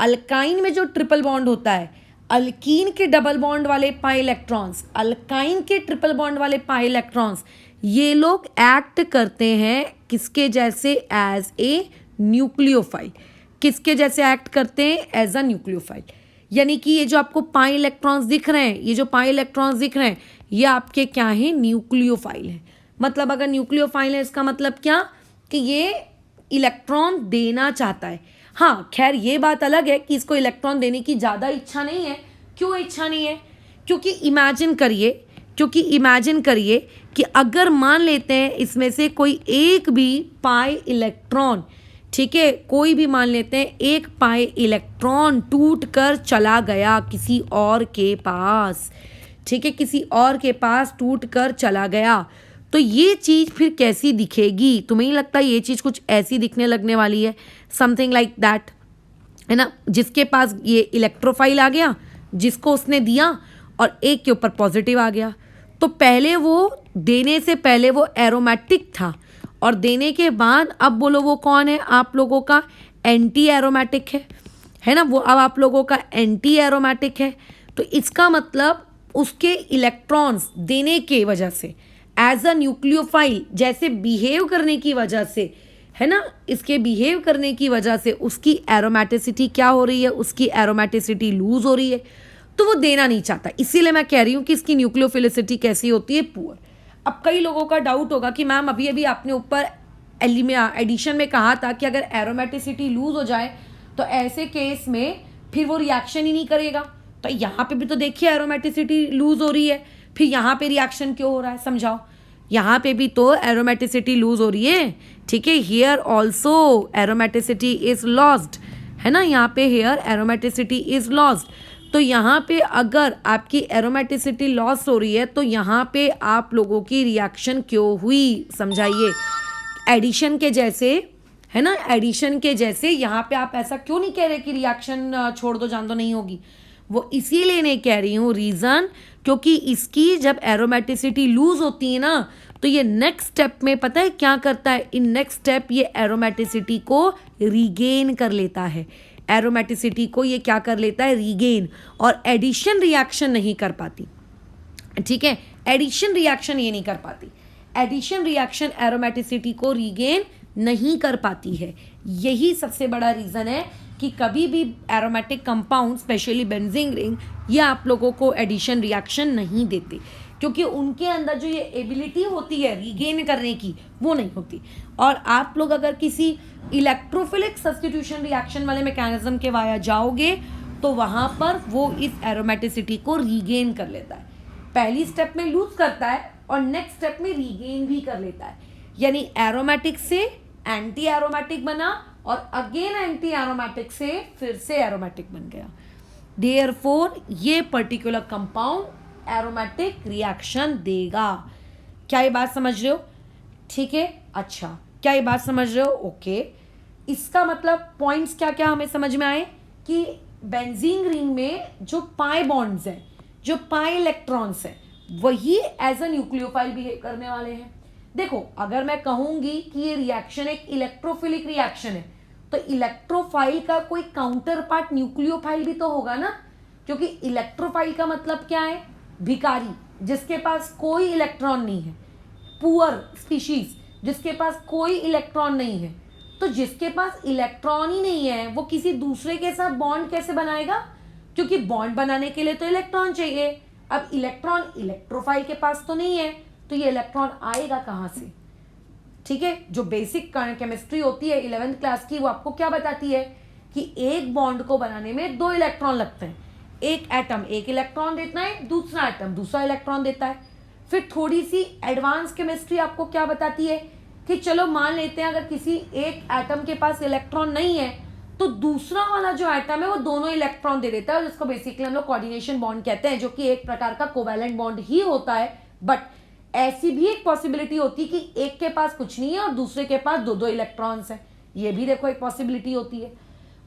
[SPEAKER 1] अल्काइन में जो ट्रिपल बॉन्ड होता है, अल्कीन के डबल बॉन्ड वाले पाई इलेक्ट्रॉन्स, अल्काइन के ट्रिपल बॉन्ड वाले पाई इलेक्ट्रॉन्स, ये लोग एक्ट करते हैं किसके जैसे? As a nucleophile. किसके जैसे एक्ट करते हैं? As a nucleophile. यानी कि ये जो आपको पाई इलेक्ट्रॉन्स दिख रहे हैं, ये जो पाई इलेक्ट्रॉन्स दिख रहे हैं, ये आपके क्या है? न्यूक्लियोफाइल है। मतलब अगर न्यूक्लियोफाइल है इसका मतलब क्या? कि ये इलेक्ट्रॉन देना चाहता है। हाँ, खैर ये बात अलग है कि इसको इलेक्ट्रॉन देने की ज़्यादा इच्छा नहीं है। क्यों इच्छा नहीं है? क्योंकि इमेजिन करिए कि अगर मान लेते हैं इसमें से कोई एक भी पाई इलेक्ट्रॉन, ठीक है, कोई भी मान लेते हैं एक पाई इलेक्ट्रॉन टूट कर चला गया किसी और के पास, ठीक है, किसी और के पास टूट कर चला गया, तो ये चीज़ फिर कैसी दिखेगी? तुम्हें नहीं लगता ये चीज़ कुछ ऐसी दिखने लगने वाली है? समथिंग लाइक दैट, है ना। जिसके पास ये इलेक्ट्रोफाइल आ गया, जिसको उसने दिया, और एक के ऊपर पॉजिटिव आ गया। तो पहले वो देने से पहले वो एरोमेटिक था, और देने के बाद अब बोलो वो कौन है? आप लोगों का एंटी एरोमेटिक है ना। वो अब आप लोगों का एंटी एरोमेटिक है। तो इसका मतलब उसके इलेक्ट्रॉन्स देने के वजह से, एज अ न्यूक्लियोफाइल जैसे बिहेव करने की वजह से, है ना, इसके बिहेव करने की वजह से उसकी एरोमेटिसिटी क्या हो रही है? उसकी एरोमेटिसिटी लूज हो रही है, तो वो देना नहीं चाहता। इसीलिए मैं कह रही हूँ कि इसकी न्यूक्लियोफिलिसिटी कैसी होती है? पुअर। अब कई लोगों का डाउट होगा कि मैम अभी अभी आपने ऊपर एडिशन में कहा था कि अगर एरोमेटिसिटी लूज हो जाए तो ऐसे केस में फिर वो रिएक्शन ही नहीं करेगा। तो यहाँ पे भी तो देखिए एरोमेटिसिटी लूज हो रही है, फिर यहाँ पे रिएक्शन क्यों हो रहा है? समझाओ। यहाँ पे भी तो एरोमेटिसिटी लूज हो रही है, ठीक है। Here also aromaticity is lost, है ना। यहाँ पे हियर एरोमेटिसिटी इज लॉस्ड। तो यहाँ पे अगर आपकी एरोमेटिसिटी लॉस हो रही है तो यहाँ पे आप लोगों की रिएक्शन क्यों हुई? समझाइए। एडिशन के जैसे, है ना, एडिशन के जैसे यहाँ पे आप ऐसा क्यों नहीं कह रहे कि रिएक्शन छोड़ दो, जान दो, नहीं होगी? वो इसीलिए नहीं कह रही हूँ, रीज़न क्योंकि इसकी जब एरोमेटिसिटी लूज होती है ना तो ये नेक्स्ट स्टेप में पता है क्या करता है? इन नेक्स्ट स्टेप ये एरोमेटिसिटी को रीगेन कर लेता है। एरोमेटिसिटी को ये क्या कर लेता है? रीगेन। और एडिशन रिएक्शन नहीं कर पाती, ठीक है। एडिशन रिएक्शन ये नहीं कर पाती। एडिशन रिएक्शन एरोमेटिसिटी को रीगेन नहीं कर पाती है। यही सबसे बड़ा रीज़न है कि कभी भी aromatic compound, specially benzene ring, ये आप लोगों को एडिशन रिएक्शन नहीं देते। क्योंकि उनके अंदर जो ये एबिलिटी होती है रीगेन करने की वो नहीं होती। और आप लोग अगर किसी इलेक्ट्रोफिलिक सब्स्टिट्यूशन रिएक्शन वाले मैकेनिज्म के वाया जाओगे तो वहां पर वो इस एरोमेटिसिटी को रीगेन कर लेता है। पहली स्टेप में लूज करता है और नेक्स्ट स्टेप में रीगेन भी कर लेता है, यानी एरोमेटिक से एंटी एरोमेटिक बना और अगेन एंटी एरोमेटिक से फिर से एरोमेटिक बन गया। देयरफॉर ये पर्टिकुलर कंपाउंड एरोमेटिक रिएक्शन देगा। क्या ये बात समझ रहे हो? ठीक है, अच्छा, क्या ये बात समझ रहे हो? ओके। इसका मतलब पॉइंट्स क्या क्या हमें समझ में आए कि बेंजीन रिंग में जो पाई बॉन्ड्स हैं, जो पाई इलेक्ट्रॉन्स हैं, वही एज अ न्यूक्लियोफाइल बिहेव करने वाले हैं। देखो, अगर मैं कहूंगी कि ये रिएक्शन एक इलेक्ट्रोफिलिक रिएक्शन है तो इलेक्ट्रोफाइल का कोई काउंटर पार्ट न्यूक्लियोफाइल भी तो होगा ना, क्योंकि इलेक्ट्रोफाइल का मतलब क्या है? भिखारी, जिसके पास कोई इलेक्ट्रॉन नहीं है, पुअर स्पीशीज, जिसके पास कोई इलेक्ट्रॉन नहीं है। तो जिसके पास इलेक्ट्रॉन ही नहीं है वो किसी दूसरे के साथ बॉन्ड कैसे बनाएगा? क्योंकि बॉन्ड बनाने के लिए तो इलेक्ट्रॉन चाहिए। अब इलेक्ट्रॉन इलेक्ट्रोफाइल के पास तो नहीं है, तो ये इलेक्ट्रॉन आएगा कहां से? ठीक है, जो बेसिक केमिस्ट्री होती है 11th क्लास की, वो आपको क्या बताती है कि एक बॉन्ड को बनाने में 2 इलेक्ट्रॉन लगते हैं। एक एटम एक इलेक्ट्रॉन देता है, दूसरा एटम दूसरा इलेक्ट्रॉन देता है। फिर थोड़ी सी एडवांस केमिस्ट्री आपको क्या बताती है कि चलो मान लेते हैं अगर किसी एक एटम के पास इलेक्ट्रॉन नहीं है तो दूसरा वाला जो एटम है वो दोनों इलेक्ट्रॉन दे देता है, जिसको बेसिकली हम लोग कोऑर्डिनेशन बॉन्ड कहते हैं, जो कि एक प्रकार का कोवैलेंट बॉन्ड ही होता है। बट ऐसी भी एक पॉसिबिलिटी होती है कि एक के पास कुछ नहीं है और दूसरे के पास 2 इलेक्ट्रॉन्स है। ये भी देखो एक पॉसिबिलिटी होती है।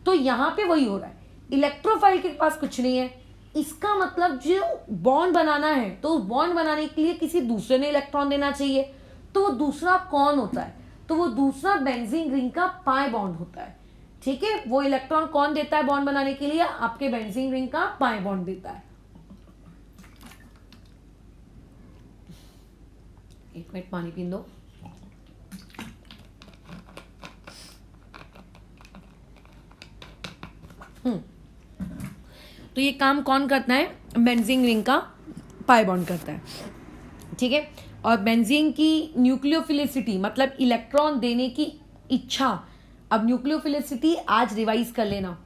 [SPEAKER 1] तो यहाँ पे वही हो रहा है, इलेक्ट्रोफाइल के पास कुछ नहीं है, इसका मतलब जो बॉन्ड बनाना है तो बॉन्ड बनाने के लिए किसी दूसरे ने इलेक्ट्रॉन देना चाहिए। तो वो दूसरा कौन होता है? तो वो दूसरा बेंजीन रिंग का पाई बॉन्ड होता है। ठीक है, वो इलेक्ट्रॉन कौन देता है बॉन्ड बनाने के लिए? आपके बेंजीन रिंग का पाई बॉन्ड देता है। एक मिनट पानी पी दो। तो ये काम कौन करता है? बेंजीन रिंग का पाई बॉन्ड करता है। ठीक है, और बेंजीन की न्यूक्लियोफिलिसिटी मतलब इलेक्ट्रॉन देने की इच्छा। अब न्यूक्लियोफिलिसिटी आज रिवाइज कर लेना।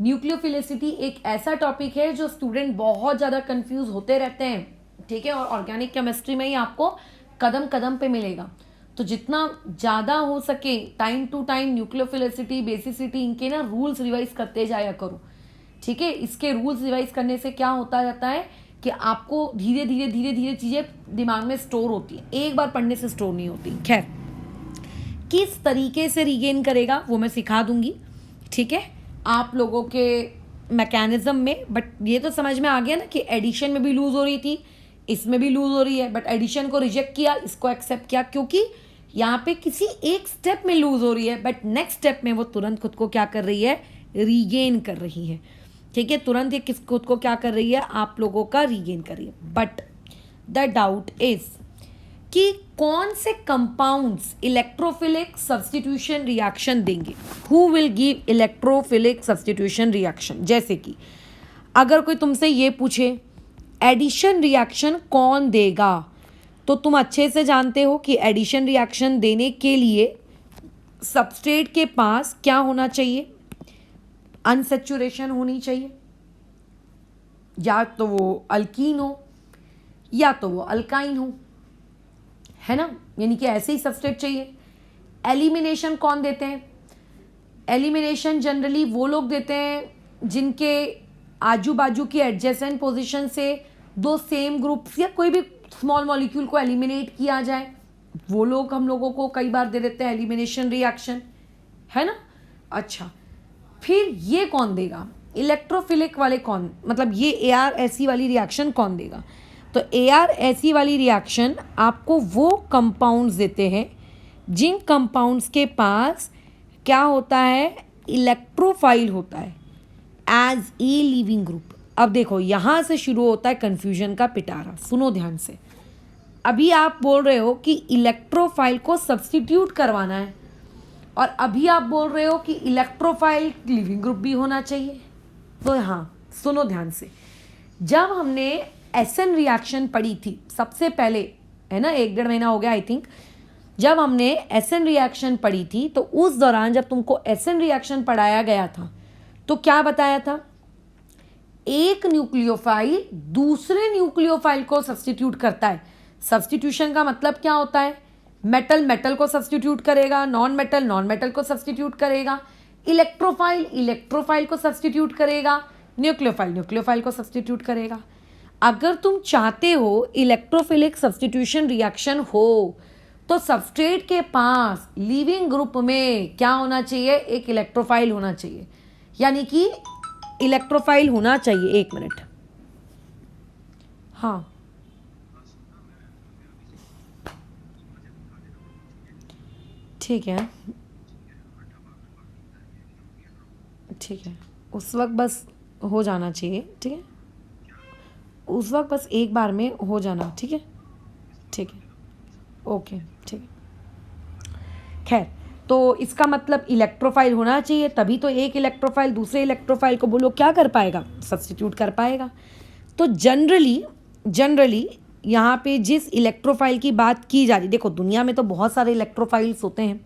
[SPEAKER 1] न्यूक्लियोफिलिसिटी एक ऐसा टॉपिक है जो स्टूडेंट बहुत ज़्यादा कंफ्यूज होते रहते हैं। ठीक है, और ऑर्गेनिक केमिस्ट्री में ही आपको कदम कदम पे मिलेगा। तो जितना ज़्यादा हो सके time to time nucleophilicity, basicity, इनके ना रूल्स रिवाइज करते जाया करो। ठीक है, इसके रूल्स रिवाइज करने से क्या होता जाता है कि आपको धीरे धीरे चीज़ें दिमाग में स्टोर होती हैं, एक बार पढ़ने से स्टोर नहीं होती। खैर, किस तरीके से रीगेन करेगा वो मैं सिखा दूंगी। ठीक है, आप लोगों के मैकेनिज्म में। बट ये तो समझ में आ गया ना कि एडिशन में भी लूज हो रही थी, इसमें भी लूज हो रही है, बट एडिशन को रिजेक्ट किया, इसको एक्सेप्ट किया, क्योंकि यहाँ पे किसी एक स्टेप में लूज हो रही है बट नेक्स्ट स्टेप में वो तुरंत खुद को क्या कर रही है? रीगेन कर रही है। ठीक है, तुरंत ये खुद को क्या कर रही है? आप लोगों का रीगेन कर रही है। बट द डाउट इज कि कौन से कंपाउंड्स इलेक्ट्रोफिलिक सब्स्टिट्यूशन रिएक्शन देंगे? Who will give electrophilic substitution reaction? जैसे कि अगर कोई तुमसे ये पूछे एडिशन रिएक्शन कौन देगा, तो तुम अच्छे से जानते हो कि एडिशन रिएक्शन देने के लिए सबस्ट्रेट के पास क्या होना चाहिए? अनसेचुरेशन होनी चाहिए, या तो वो अल्कीन हो या तो वो अल्काइन हो, है ना? यानी कि ऐसे ही सबस्ट्रेट चाहिए। एलिमिनेशन कौन देते हैं? एलिमिनेशन जनरली वो लोग देते हैं जिनके आजू बाजू की एडजेसेंट पोजीशन से 2 सेम ग्रुप्स या कोई भी स्मॉल मॉलिक्यूल को एलिमिनेट किया जाए, वो लोग हम लोगों को कई बार दे देते हैं एलिमिनेशन रिएक्शन, है ना? अच्छा, फिर ये कौन देगा? इलेक्ट्रोफिलिक वाले कौन, मतलब ये AR-SE वाली रिएक्शन कौन देगा? तो AR-SE वाली रिएक्शन आपको वो कंपाउंड्स देते हैं जिन कंपाउंड्स के पास क्या होता है? इलेक्ट्रोफाइल होता है एज ए लिविंग ग्रुप। अब देखो, यहाँ से शुरू होता है कन्फ्यूजन का पिटारा। सुनो ध्यान से। अभी आप बोल रहे हो कि इलेक्ट्रोफाइल को सब्स्टिट्यूट करवाना है, और अभी आप बोल रहे हो कि इलेक्ट्रोफाइल लिविंग ग्रुप भी होना चाहिए। तो हाँ, सुनो ध्यान से। जब हमने एसएन रिएक्शन पढ़ी थी सबसे पहले, है ना, 1-1.5 महीना हो गया आई थिंक, जब हमने एसएन रिएक्शन पढ़ी थी, तो उस दौरान जब तुमको एसएन रिएक्शन पढ़ाया गया था तो क्या बताया था, एक न्यूक्लियोफाइल दूसरे न्यूक्लियोफाइल को सब्स्टिट्यूट करता है। सब्स्टिट्यूशन का मतलब क्या होता है, मेटल मेटल को सब्स्टिट्यूट करेगा, नॉन मेटल को सब्स्टिट्यूट करेगा, इलेक्ट्रोफाइल को सब्स्टिट्यूट करेगा, न्यूक्लियोफाइल को सब्स्टिट्यूट करेगा। अगर तुम चाहते हो इलेक्ट्रोफिलिक सब्स्टिट्यूशन रिएक्शन हो तो सबस्ट्रेट के पास लीविंग ग्रुप में क्या होना चाहिए, एक इलेक्ट्रोफाइल होना चाहिए, यानी कि इलेक्ट्रोफाइल होना चाहिए। 1 मिनट, हाँ ठीक है, ठीक है, उस वक्त बस हो जाना चाहिए, ठीक है, उस वक्त बस एक बार में हो जाना, ठीक है, ठीक है, ओके, ठीक है। खैर, तो इसका मतलब इलेक्ट्रोफाइल होना चाहिए, तभी तो एक इलेक्ट्रोफाइल दूसरे इलेक्ट्रोफाइल को बोलो क्या कर पाएगा, सब्स्टिट्यूट कर पाएगा। तो जनरली यहाँ पे जिस इलेक्ट्रोफाइल की बात की जा रही, देखो दुनिया में तो बहुत सारे इलेक्ट्रोफाइल्स होते हैं,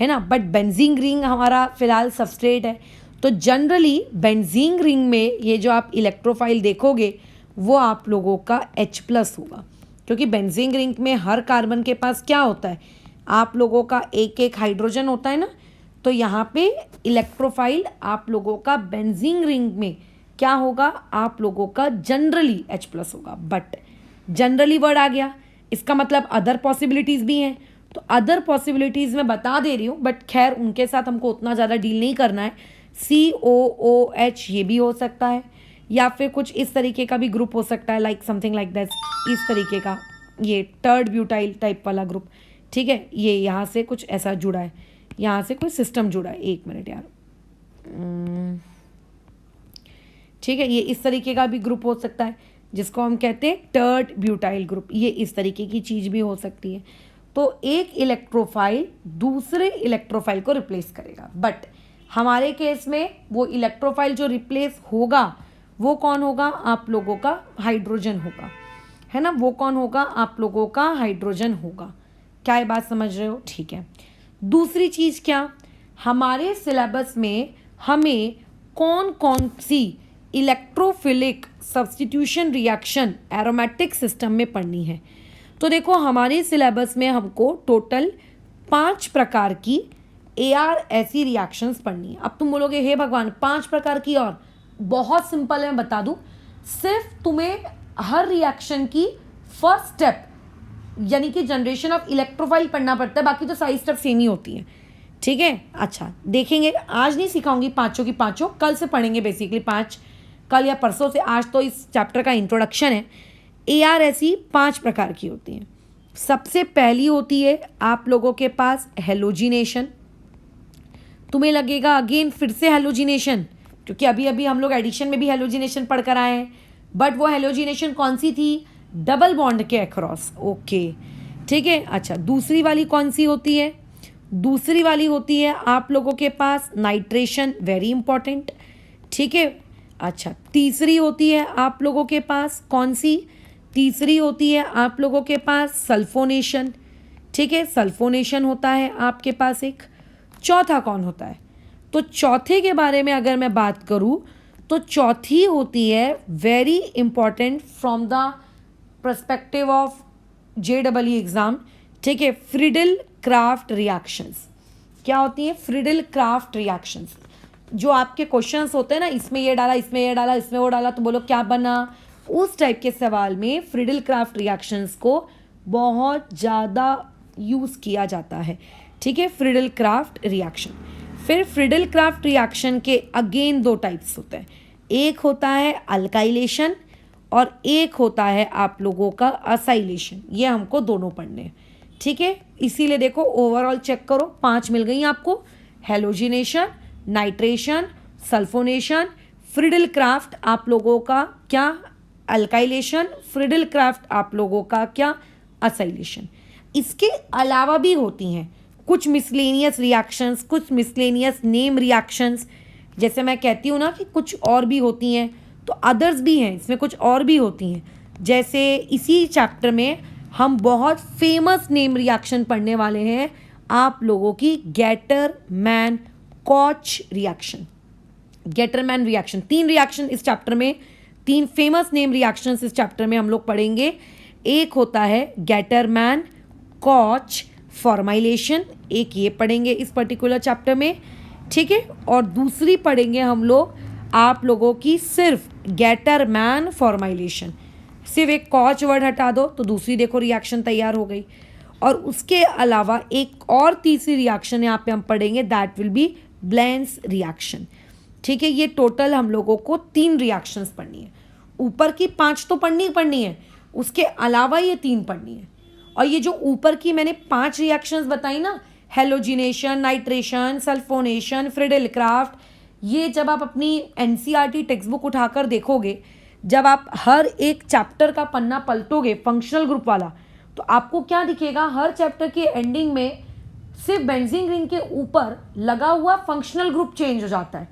[SPEAKER 1] है ना, बट बेंजीन रिंग हमारा फिलहाल सबस्ट्रेट है, तो जनरली बेंजीन रिंग में ये जो आप इलेक्ट्रोफाइल देखोगे वो आप लोगों का H+ होगा, क्योंकि बेंजीन रिंग में हर कार्बन के पास क्या होता है, आप लोगों का एक हाइड्रोजन होता है ना, तो यहाँ पे इलेक्ट्रोफाइल आप लोगों का बेंजीन रिंग में क्या होगा, आप लोगों का जनरली H+ होगा। बट जनरली वर्ड आ गया, इसका मतलब अदर पॉसिबिलिटीज़ भी हैं, तो अदर पॉसिबिलिटीज़ मैं बता दे रही हूँ, बट खैर उनके साथ हमको उतना ज़्यादा डील नहीं करना है। COOH ये भी हो सकता है, या फिर कुछ इस तरीके का भी ग्रुप हो सकता है, लाइक समथिंग लाइक दैट, इस तरीके का, ये टर्ड ब्यूटाइल टाइप वाला ग्रुप, ठीक है, ये यहाँ से कुछ ऐसा जुड़ा है, यहाँ से कोई सिस्टम जुड़ा है, 1 मिनट यार, ठीक है, ये इस तरीके का भी ग्रुप हो सकता है जिसको हम कहते हैं टर्ड ब्यूटाइल ग्रुप, ये इस तरीके की चीज़ भी हो सकती है। तो एक इलेक्ट्रोफाइल दूसरे इलेक्ट्रोफाइल को रिप्लेस करेगा, बट हमारे केस में वो इलेक्ट्रोफाइल जो रिप्लेस होगा वो कौन होगा, आप लोगों का हाइड्रोजन होगा, है ना, वो कौन होगा, आप लोगों का हाइड्रोजन होगा। क्या ये बात समझ रहे हो, ठीक है। दूसरी चीज़ क्या, हमारे सिलेबस में हमें कौन कौन सी electrophilic substitution reaction aromatic system में पढ़नी है, तो देखो हमारे सिलेबस में हमको टोटल 5 प्रकार की ऐसी रिएक्शंस पढ़नी है। अब तुम बोलोगे हे भगवान 5 प्रकार की, और बहुत सिंपल है, मैं बता दूं, सिर्फ तुम्हें हर रिएक्शन की फर्स्ट स्टेप यानी कि जनरेशन ऑफ इलेक्ट्रोफाइल पढ़ना पड़ता है, बाकी तो सारी स्टेप सेम ही होती है, ठीक है। अच्छा देखेंगे, आज नहीं सिखाऊंगी पांचों की पांचों, कल से पढ़ेंगे बेसिकली 5, कल या परसों से, आज तो इस चैप्टर का इंट्रोडक्शन है। ऐसी 5 प्रकार की होती हैं। सबसे पहली होती है आप लोगों के पास हेलोजिनेशन। तुम्हें लगेगा अगेन फिर से हेलोजिनेशन, क्योंकि अभी अभी हम लोग एडिशन में भी हेलोजिनेशन पढ़ कर आए हैं, बट वो हेलोजिनेशन कौन सी थी, डबल बॉन्ड के अक्रॉस, ओके, ठीक है। अच्छा दूसरी वाली कौन सी होती है, दूसरी वाली होती है आप लोगों के पास नाइट्रेशन, वेरी इंपॉर्टेंट, ठीक है। अच्छा तीसरी होती है आप लोगों के पास कौन सी, तीसरी होती है आप लोगों के पास सल्फोनेशन, ठीक है, सल्फोनेशन होता है आपके पास एक। चौथा कौन होता है, तो चौथे के बारे में अगर मैं बात करूं तो चौथी होती है very important from the perspective of JEE exam, ठीक है, फ्रीडल क्राफ्ट रिएक्शंस। क्या होती है फ्रीडल क्राफ्ट रिएक्शंस, जो आपके क्वेश्चंस होते हैं ना, इसमें ये डाला, इसमें ये डाला, इसमें वो डाला, तो बोलो क्या बना, उस टाइप के सवाल में फ्रीडल क्राफ्ट रिएक्शंस को बहुत ज़्यादा यूज़ किया जाता है, ठीक है, फ्रीडल क्राफ्ट रिएक्शन। फिर फ्रीडल क्राफ्ट रिएक्शन के अगेन 2 टाइप्स होते हैं, एक होता है अल्काइलेशन और एक होता है आप लोगों का असाइलेशन, ये हमको दोनों पढ़ने हैं, ठीक है। इसीलिए देखो ओवरऑल चेक करो, 5 मिल गई आपको, halogenation, nitration, sulphonation, Friedel craft आप लोगों का क्या अल्काइलेशन, फ्रीडल क्राफ्ट आप लोगों का क्या असाइलेशन। इसके अलावा भी होती हैं कुछ मिसलेनियस रिएक्शंस, कुछ मिसलेनियस नेम रिएक्शंस, जैसे मैं कहती हूँ ना कि कुछ और भी होती हैं, तो अदर्स भी हैं इसमें, कुछ और भी होती हैं, जैसे इसी चैप्टर में हम बहुत फेमस नेम रिएक्शन पढ़ने वाले हैं आप लोगों की, गेटरमैन कॉच रिएक्शन। गेटरमैन रिएक्शन, 3 रिएक्शन इस चैप्टर में, 3 फेमस नेम रिएक्शंस इस चैप्टर में हम लोग पढ़ेंगे। एक होता है गेटरमैन कॉच फॉर्माइलेशन, एक ये पढ़ेंगे इस पर्टिकुलर चैप्टर में, ठीक है। और दूसरी पढ़ेंगे हम लोग आप लोगों की सिर्फ गेटरमैन फॉर्माइलेशन, सिर्फ एक कॉच वर्ड हटा दो तो दूसरी देखो रिएक्शन तैयार हो गई। और उसके अलावा एक और तीसरी रिएक्शन यहाँ पे हम पढ़ेंगे, that will be Blaine's reaction, ठीक है। ये टोटल हम लोगों को 3 रिएक्शंस पढ़नी है। ऊपर की 5 तो पढ़नी ही पढ़नी है, उसके अलावा ये 3 पढ़नी है। और ये जो ऊपर की मैंने 5 रिएक्शंस बताई ना, halogenation, nitration, sulphonation, Friedel Crafts, ये जब आप अपनी एनसीईआरटी टेक्स्ट बुक उठाकर देखोगे, जब आप हर एक चैप्टर का पन्ना पलटोगे फंक्शनल ग्रुप वाला, तो आपको क्या दिखेगा, हर चैप्टर के एंडिंग में सिर्फ बेंजीन रिंग के ऊपर लगा हुआ फंक्शनल ग्रुप चेंज हो जाता है।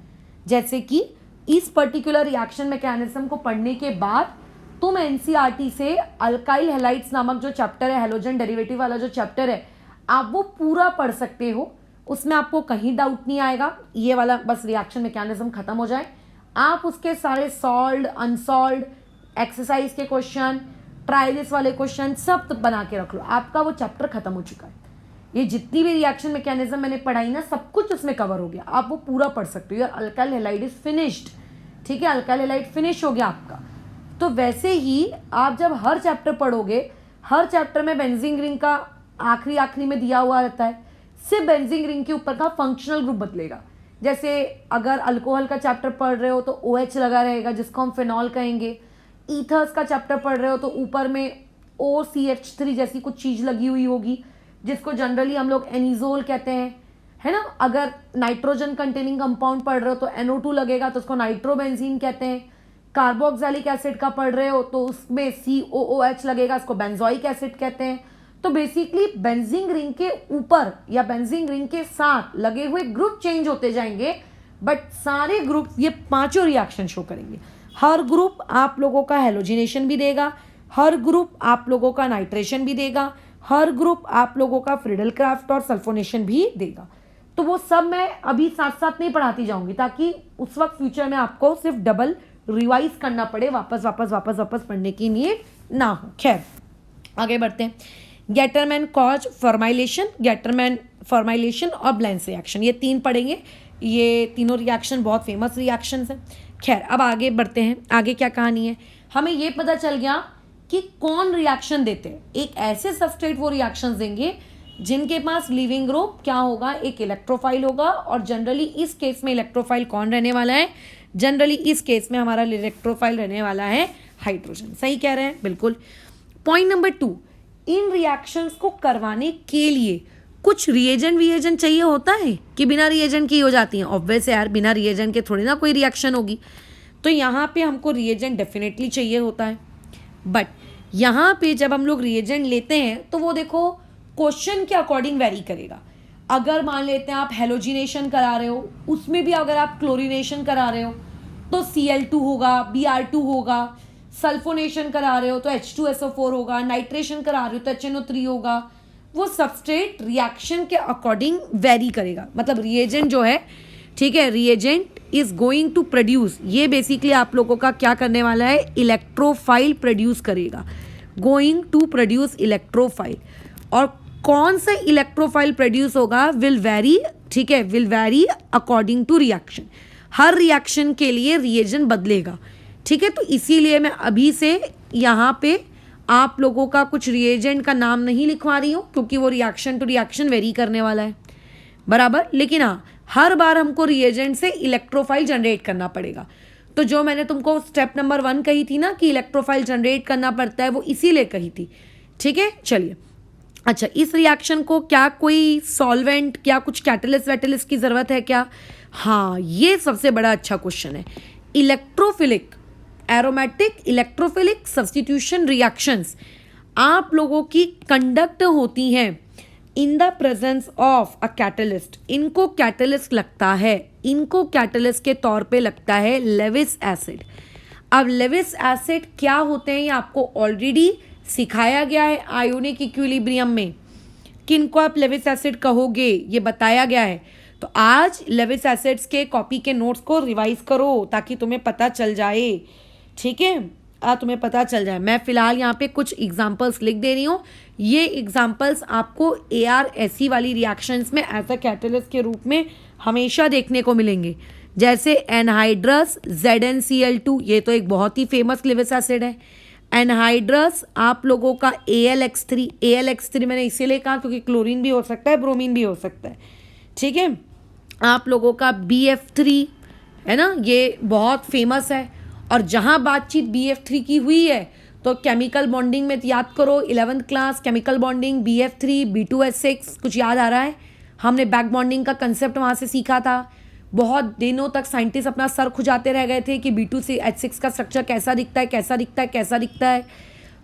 [SPEAKER 1] जैसे कि इस पर्टिकुलर रिएक्शन मैकेनिज्म को पढ़ने के बाद तुम एनसीईआरटी से अल्काइल हैलाइड्स नामक जो चैप्टर है, हैलोजन डेरिवेटिव वाला जो चैप्टर है, आप वो पूरा पढ़ सकते हो, उसमें आपको कहीं डाउट नहीं आएगा। ये वाला बस रिएक्शन मैकेनिज्म खत्म हो जाए, आप उसके सारे सॉल्व्ड, अनसॉल्व्ड, एक्सरसाइज के क्वेश्चन, ट्राई दिस वाले क्वेश्चन सब बना के रख लो, आपका वो चैप्टर खत्म हो चुका है। ये जितनी भी रिएक्शन मैकेनिज्म मैंने पढ़ाई ना, सब कुछ उसमें कवर हो गया, आप वो पूरा पढ़ सकते हो। अल्काइल हैलाइड इज फिनिश्ड, ठीक है, अल्काइल हैलाइड फिनिश हो गया आपका। तो वैसे ही आप जब हर चैप्टर पढ़ोगे, हर चैप्टर में बेंजीन रिंग का आखिरी में दिया हुआ रहता है, सिर्फ बेंजीन रिंग के ऊपर का फंक्शनल ग्रुप बदलेगा। जैसे अगर अल्कोहल का चैप्टर पढ़ रहे हो तो OH लगा रहेगा, जिसको हम फिनॉल कहेंगे। ईथर्स का चैप्टर पढ़ रहे हो तो ऊपर में OCH3 जैसी कुछ चीज़ लगी हुई होगी, जिसको जनरली हम लोग एनिजोल कहते हैं, है ना। अगर नाइट्रोजन कंटेनिंग कंपाउंड पढ़ रहे हो तो NO2 लगेगा, तो उसको नाइट्रोबेंजीन कहते हैं। कार्बोक्सिलिक एसिड का पढ़ रहे हो तो उसमें COOH लगेगा, इसको बेंजोइक एसिड कहते हैं। तो बेसिकली बेंजीन रिंग के ऊपर या बेंजीन रिंग के साथ लगे हुए ग्रुप चेंज होते जाएंगे, बट सारे ग्रुप ये 5 रिएक्शन शो करेंगे। हर ग्रुप आप लोगों का हेलोजिनेशन भी देगा, हर ग्रुप आप लोगों का नाइट्रेशन भी देगा, हर ग्रुप आप लोगों का फ्रिडल क्राफ्ट और सल्फोनेशन भी देगा। तो वो सब मैं अभी साथ साथ नहीं पढ़ाती जाऊंगी, ताकि उस वक्त फ्यूचर में आपको सिर्फ डबल रिवाइज करना पड़े, वापस पढ़ने की नीड ना हो। खैर आगे बढ़ते हैं। गेटरमैन कॉच फॉर्माइलेशन, गेटरमैन फॉर्माइलेशन और ब्लेंस रिएक्शन, ये 3 पढ़ेंगे। ये तीनों रिएक्शन बहुत फेमस रिएक्शंस हैं। खैर अब आगे बढ़ते हैं, आगे क्या कहानी है। हमें ये पता चल गया कि कौन रिएक्शन देते हैं। एक ऐसे सबस्ट्रेट वो रिएक्शंस देंगे जिनके पास लिविंग ग्रुप क्या होगा, एक इलेक्ट्रोफाइल होगा। और जनरली इस केस में इलेक्ट्रोफाइल कौन रहने वाला है, जनरली इस केस में हमारा इलेक्ट्रोफाइल रहने वाला है हाइड्रोजन। सही कह रहे हैं, बिल्कुल। पॉइंट नंबर 2, इन रिएक्शंस को करवाने के लिए कुछ रिएजेंट चाहिए होता है कि बिना रिएजेंट की हो जाती हैं। ऑब्वियस है यार, बिना रिएजेंट के थोड़ी ना कोई रिएक्शन होगी। तो यहाँ पे हमको रिएजेंट डेफिनेटली चाहिए होता है। बट यहाँ पे जब हम लोग रिएजेंट लेते हैं तो वो देखो क्वेश्चन के अकॉर्डिंग वेरी करेगा। अगर मान लेते हैं आप हेलोजिनेशन करा रहे हो, उसमें भी अगर आप क्लोरीनेशन करा रहे हो तो Cl2 होगा, Br2 होगा। सल्फोनेशन करा रहे हो तो H2SO4 होगा, नाइट्रेशन करा रहे हो तो HNO3 होगा। वो सबस्ट्रेट रिएक्शन के अकॉर्डिंग वेरी करेगा। मतलब रिएजेंट जो है, ठीक है, reagent is going to produce, ये बेसिकली आप लोगों का क्या करने वाला है, इलेक्ट्रोफाइल प्रोड्यूस करेगा, गोइंग टू प्रोड्यूस इलेक्ट्रोफाइल। और कौन सा इलेक्ट्रोफाइल प्रोड्यूस होगा विल वेरी, ठीक है, will vary according to reaction. हर रिएक्शन के लिए रिएजेंट बदलेगा, ठीक है। तो इसीलिए मैं अभी से यहाँ पे आप लोगों का कुछ रिएजेंट का नाम नहीं लिखवा रही हूँ, क्योंकि वो रिएक्शन टू रिएक्शन वेरी करने वाला है, बराबर। लेकिन हाँ, हर बार हमको रिएजेंट से इलेक्ट्रोफाइल जनरेट करना पड़ेगा। तो जो मैंने तुमको स्टेप नंबर 1 कही थी ना कि इलेक्ट्रोफाइल जनरेट करना पड़ता है, वो इसीलिए कही थी, ठीक है। चलिए, अच्छा, इस रिएक्शन को क्या कोई सॉल्वेंट, क्या कुछ कैटलिस्ट वैटलिस्ट की ज़रूरत है क्या? हाँ, ये सबसे बड़ा अच्छा क्वेश्चन है। Electrophilic, aromatic electrophilic substitution reactions आप लोगों की कंडक्ट होती हैं in the presence of a catalyst. इनको कैटलिस्ट लगता है, इनको कैटलिस्ट के तौर पे लगता है लेविस एसिड। अब लेविस एसिड क्या होते हैं ये आपको ऑलरेडी सिखाया गया है आयोनिक इक्विलिब्रियम में। किनको आप लेविस एसिड कहोगे ये बताया गया है। तो आज लेविस एसिड्स के कॉपी के नोट्स को रिवाइज करो ताकि तुम्हें पता चल जाए, ठीक है, तुम्हें पता चल जाए। मैं फिलहाल यहाँ पे कुछ एग्जांपल्स लिख दे रही हूँ। ये एग्जांपल्स आपको ARSE वाली रिएक्शंस में एज अ कैटलिस्ट के रूप में हमेशा देखने को मिलेंगे। जैसे एनहाइड्रस ZnCl2, ये तो एक बहुत ही फेमस लेविस एसिड है। एनहाइड्रस आप लोगों का AlX3 मैंने इसीलिए कहा क्योंकि क्लोरीन भी हो सकता है, ब्रोमीन भी हो सकता है, ठीक है। आप लोगों का BF3 है ना, ये बहुत फेमस है। और जहाँ बातचीत BF3 की हुई है तो केमिकल बॉन्डिंग में याद करो 11th class chemical bonding BF3 B2S6, कुछ याद आ रहा है? हमने बैक बॉन्डिंग का कंसेप्ट वहाँ से सीखा था। बहुत दिनों तक साइंटिस्ट अपना सर खुजाते रह गए थे कि B2H6 का स्ट्रक्चर कैसा दिखता है, कैसा दिखता है, कैसा दिखता है।